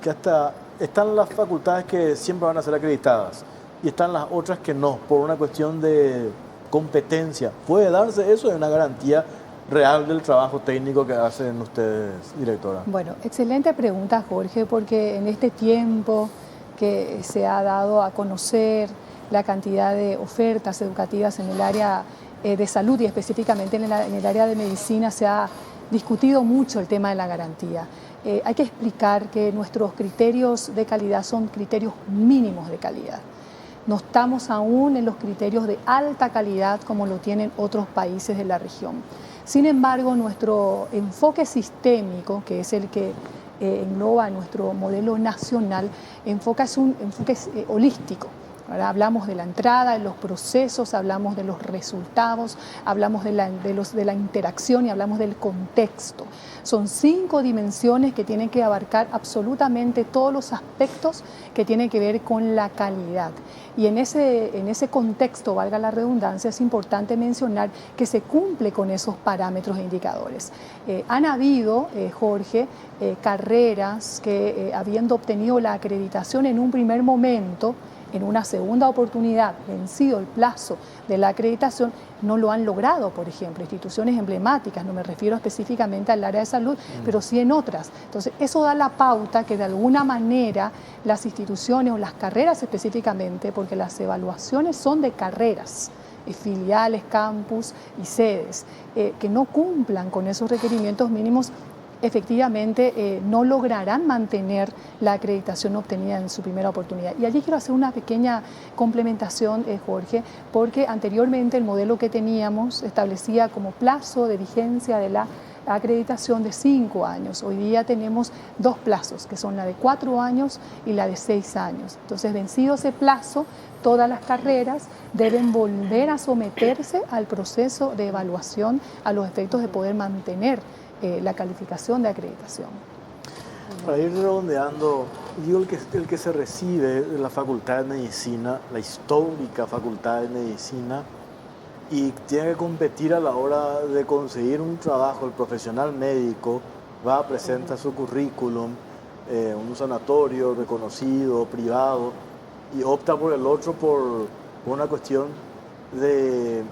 que hasta están las facultades que siempre van a ser acreditadas y están las otras que no, por una cuestión de competencia. ¿Puede darse eso? ¿Es una garantía real del trabajo técnico que hacen ustedes, directora? Bueno, excelente pregunta, Jorge, porque en este tiempo que se ha dado a conocer la cantidad de ofertas educativas en el área de salud y específicamente en el área de medicina, se ha discutido mucho el tema de la garantía. Hay que explicar que nuestros criterios de calidad son criterios mínimos de calidad. No estamos aún en los criterios de alta calidad como lo tienen otros países de la región. Sin embargo, nuestro enfoque sistémico, que es el que engloba nuestro modelo nacional, es un enfoque holístico. Ahora hablamos de la entrada, de los procesos, hablamos de los resultados, hablamos de la interacción y hablamos del contexto. Son 5 dimensiones que tienen que abarcar absolutamente todos los aspectos que tienen que ver con la calidad. Y en ese contexto, valga la redundancia, es importante mencionar que se cumple con esos parámetros e indicadores. Han habido, Jorge, carreras que habiendo obtenido la acreditación en un primer momento, en una segunda oportunidad, vencido el plazo de la acreditación, no lo han logrado, por ejemplo, instituciones emblemáticas, no me refiero específicamente al área de salud, pero sí en otras. Entonces, eso da la pauta que de alguna manera las instituciones o las carreras específicamente, porque las evaluaciones son de carreras, filiales, campus y sedes, que no cumplan con esos requerimientos mínimos, efectivamente no lograrán mantener la acreditación obtenida en su primera oportunidad. Y allí quiero hacer una pequeña complementación, Jorge, porque anteriormente el modelo que teníamos establecía como plazo de vigencia de la acreditación de 5 años. Hoy día tenemos 2 plazos, que son la de 4 años y la de 6 años. Entonces, vencido ese plazo, todas las carreras deben volver a someterse al proceso de evaluación a los efectos de poder mantener la calificación de acreditación. Para ir redondeando, digo, el que se recibe de la Facultad de Medicina, la histórica Facultad de Medicina, y tiene que competir a la hora de conseguir un trabajo, el profesional médico va, presenta su currículum, un sanatorio reconocido, privado, y opta por el otro por una cuestión de...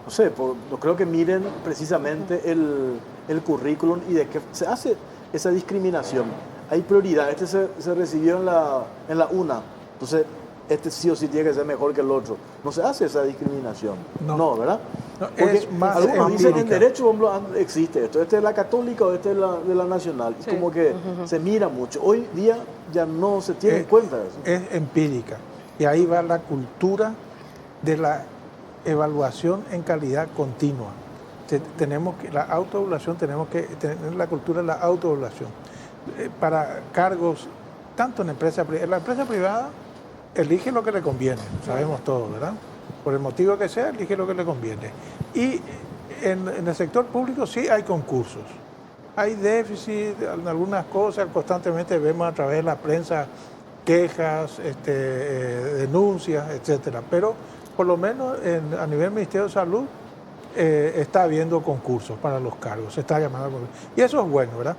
no sé, no creo que miren precisamente el currículum y de qué se hace esa discriminación. Hay prioridad, este se recibió en la UNA, entonces este sí o sí tiene que ser mejor que el otro. No se hace esa discriminación, no, ¿verdad? No, porque es más algunos dicen en empírica. derecho, por ejemplo, existe esto, este es la católica o este es de la nacional. Sí. Es como que se mira mucho. Hoy día ya no se tiene en cuenta eso. Es empírica. Y ahí va la cultura de la evaluación en calidad continua. La autoevaluación, tenemos que tener la cultura de la autoevaluación. Para cargos, tanto en empresa privada, en la empresa privada elige lo que le conviene, sabemos todo, ¿verdad? Por el motivo que sea, elige lo que le conviene. Y en el sector público sí hay concursos. Hay déficit en algunas cosas, constantemente vemos a través de la prensa quejas, denuncias, etcétera. Pero por lo menos a nivel Ministerio de Salud está habiendo concursos para los cargos, se está llamando a concursos. Y eso es bueno, ¿verdad?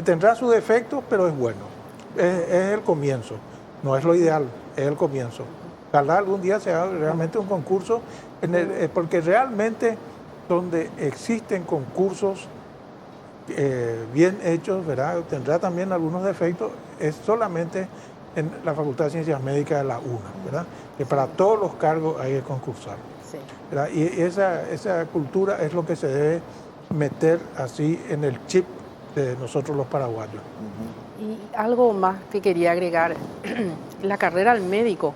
Tendrá sus defectos, pero es bueno. Es el comienzo, no es lo ideal, es el comienzo. Ojalá algún día se haga realmente un concurso, porque realmente donde existen concursos bien hechos, ¿verdad? Tendrá también algunos defectos, es solamente en la Facultad de Ciencias Médicas de la UNA, ¿verdad? Que para todos los cargos hay que concursar. Sí. ¿Verdad? Y esa cultura es lo que se debe meter así en el chip de nosotros los paraguayos. Y algo más que quería agregar, la carrera al médico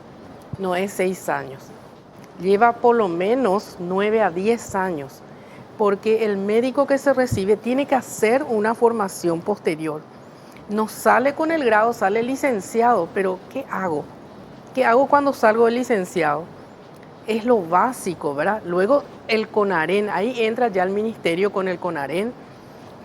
no es 6 años, lleva por lo menos 9 a 10 años, porque el médico que se recibe tiene que hacer una formación posterior. No sale con el grado, sale licenciado, pero ¿qué hago? ¿Qué hago cuando salgo de licenciado? Es lo básico, ¿verdad? Luego el CONAREN, ahí entra ya el ministerio con el CONAREN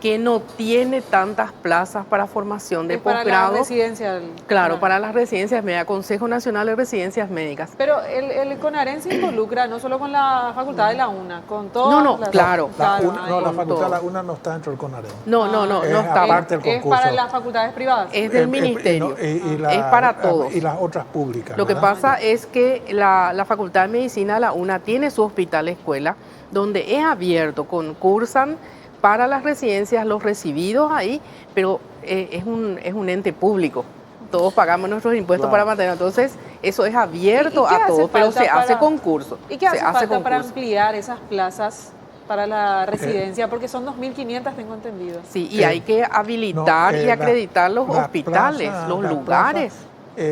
que no tiene tantas plazas para formación de Es para la posgrado. residencia. Claro, para las residencias médicas, Consejo Nacional de Residencias Médicas. Pero el CONAREN se involucra no solo con la facultad de la UNA, con todas No, las... claro. La Claro, una, ahí. no, la con facultad todo. de la UNA no está dentro del CONAREN. No Es está. aparte del Es concurso. para las facultades privadas. Es del ministerio. Es para todos. Y las otras públicas. Lo que ¿verdad? pasa es que la Facultad de Medicina de la UNA tiene su hospital escuela, donde es abierto, concursan para las residencias los recibidos ahí, pero es un ente público. Todos pagamos nuestros impuestos para mantener. Entonces, eso es abierto ¿Y qué a hace todos, pero falta se hace para- concurso. ¿Y qué hace se hace falta para concurso. ampliar esas plazas para la residencia? Porque son 2.500, tengo entendido. Sí, y hay que habilitar y acreditar los la hospitales, plaza- los la lugares. plaza,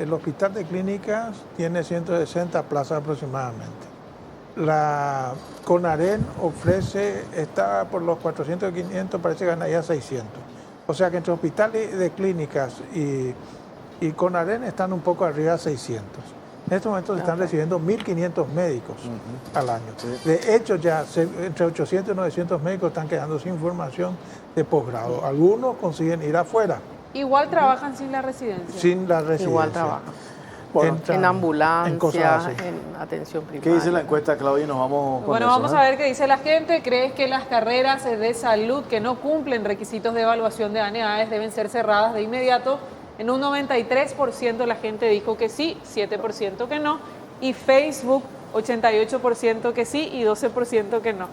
el hospital de clínicas tiene 160 plazas aproximadamente. La CONAREN ofrece, está por los 400 500, parece que ganaría 600. O sea que entre hospitales de clínicas y CONAREN están un poco arriba de 600. En estos momentos se están recibiendo 1.500 médicos al año. De hecho, ya entre 800 y 900 médicos están quedando sin formación de posgrado. Algunos consiguen ir afuera, Igual trabajan sin la residencia. sin la residencia. Igual trabajan. Entran En ambulancia, en cosas así. en atención primaria. ¿Qué dice la encuesta, Claudia? Nos vamos con Bueno, eso, vamos ¿eh? a ver qué dice la gente. ¿Crees que las carreras de salud que no cumplen requisitos de evaluación de ANEAES deben ser cerradas de inmediato? En un 93% la gente dijo que sí, 7% que no. Y Facebook, 88% que sí y 12% que no.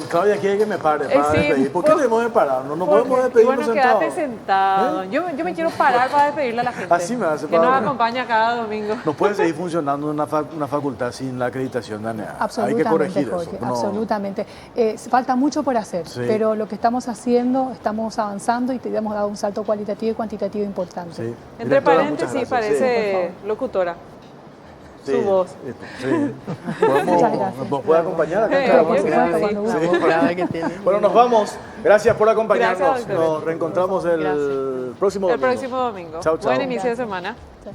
Claudia quiere que me pare para Sí, despedir. ¿Por qué debemos de parar? No podemos Porque- despedirnos bueno, sentados. quédate sentado. Yo me quiero parar para despedirle a la gente. Así me hace que nos para- acompaña cada domingo. No puede seguir funcionando una facultad sin la acreditación de ANEA. Hay que Absolutamente, corregir Jorge, eso. No- absolutamente. Falta mucho por hacer, Sí. pero lo que estamos haciendo, estamos avanzando y te hemos dado un salto cualitativo y cuantitativo importante. Sí. Entre Directora, paréntesis, muchas gracias. parece Sí, locutora. Sí, su voz. Sí. ¿Podemos, Muchas gracias. ¿Nos puede acompañar acá? Sí, Claro, por sí. supuesto, cuando guste. La voz grave que tiene. Bueno, nos vamos. Gracias por acompañarnos. Gracias, doctora. Nos reencontramos el próximo El domingo. próximo domingo. Chao, chao. Buen inicio de semana. Chao.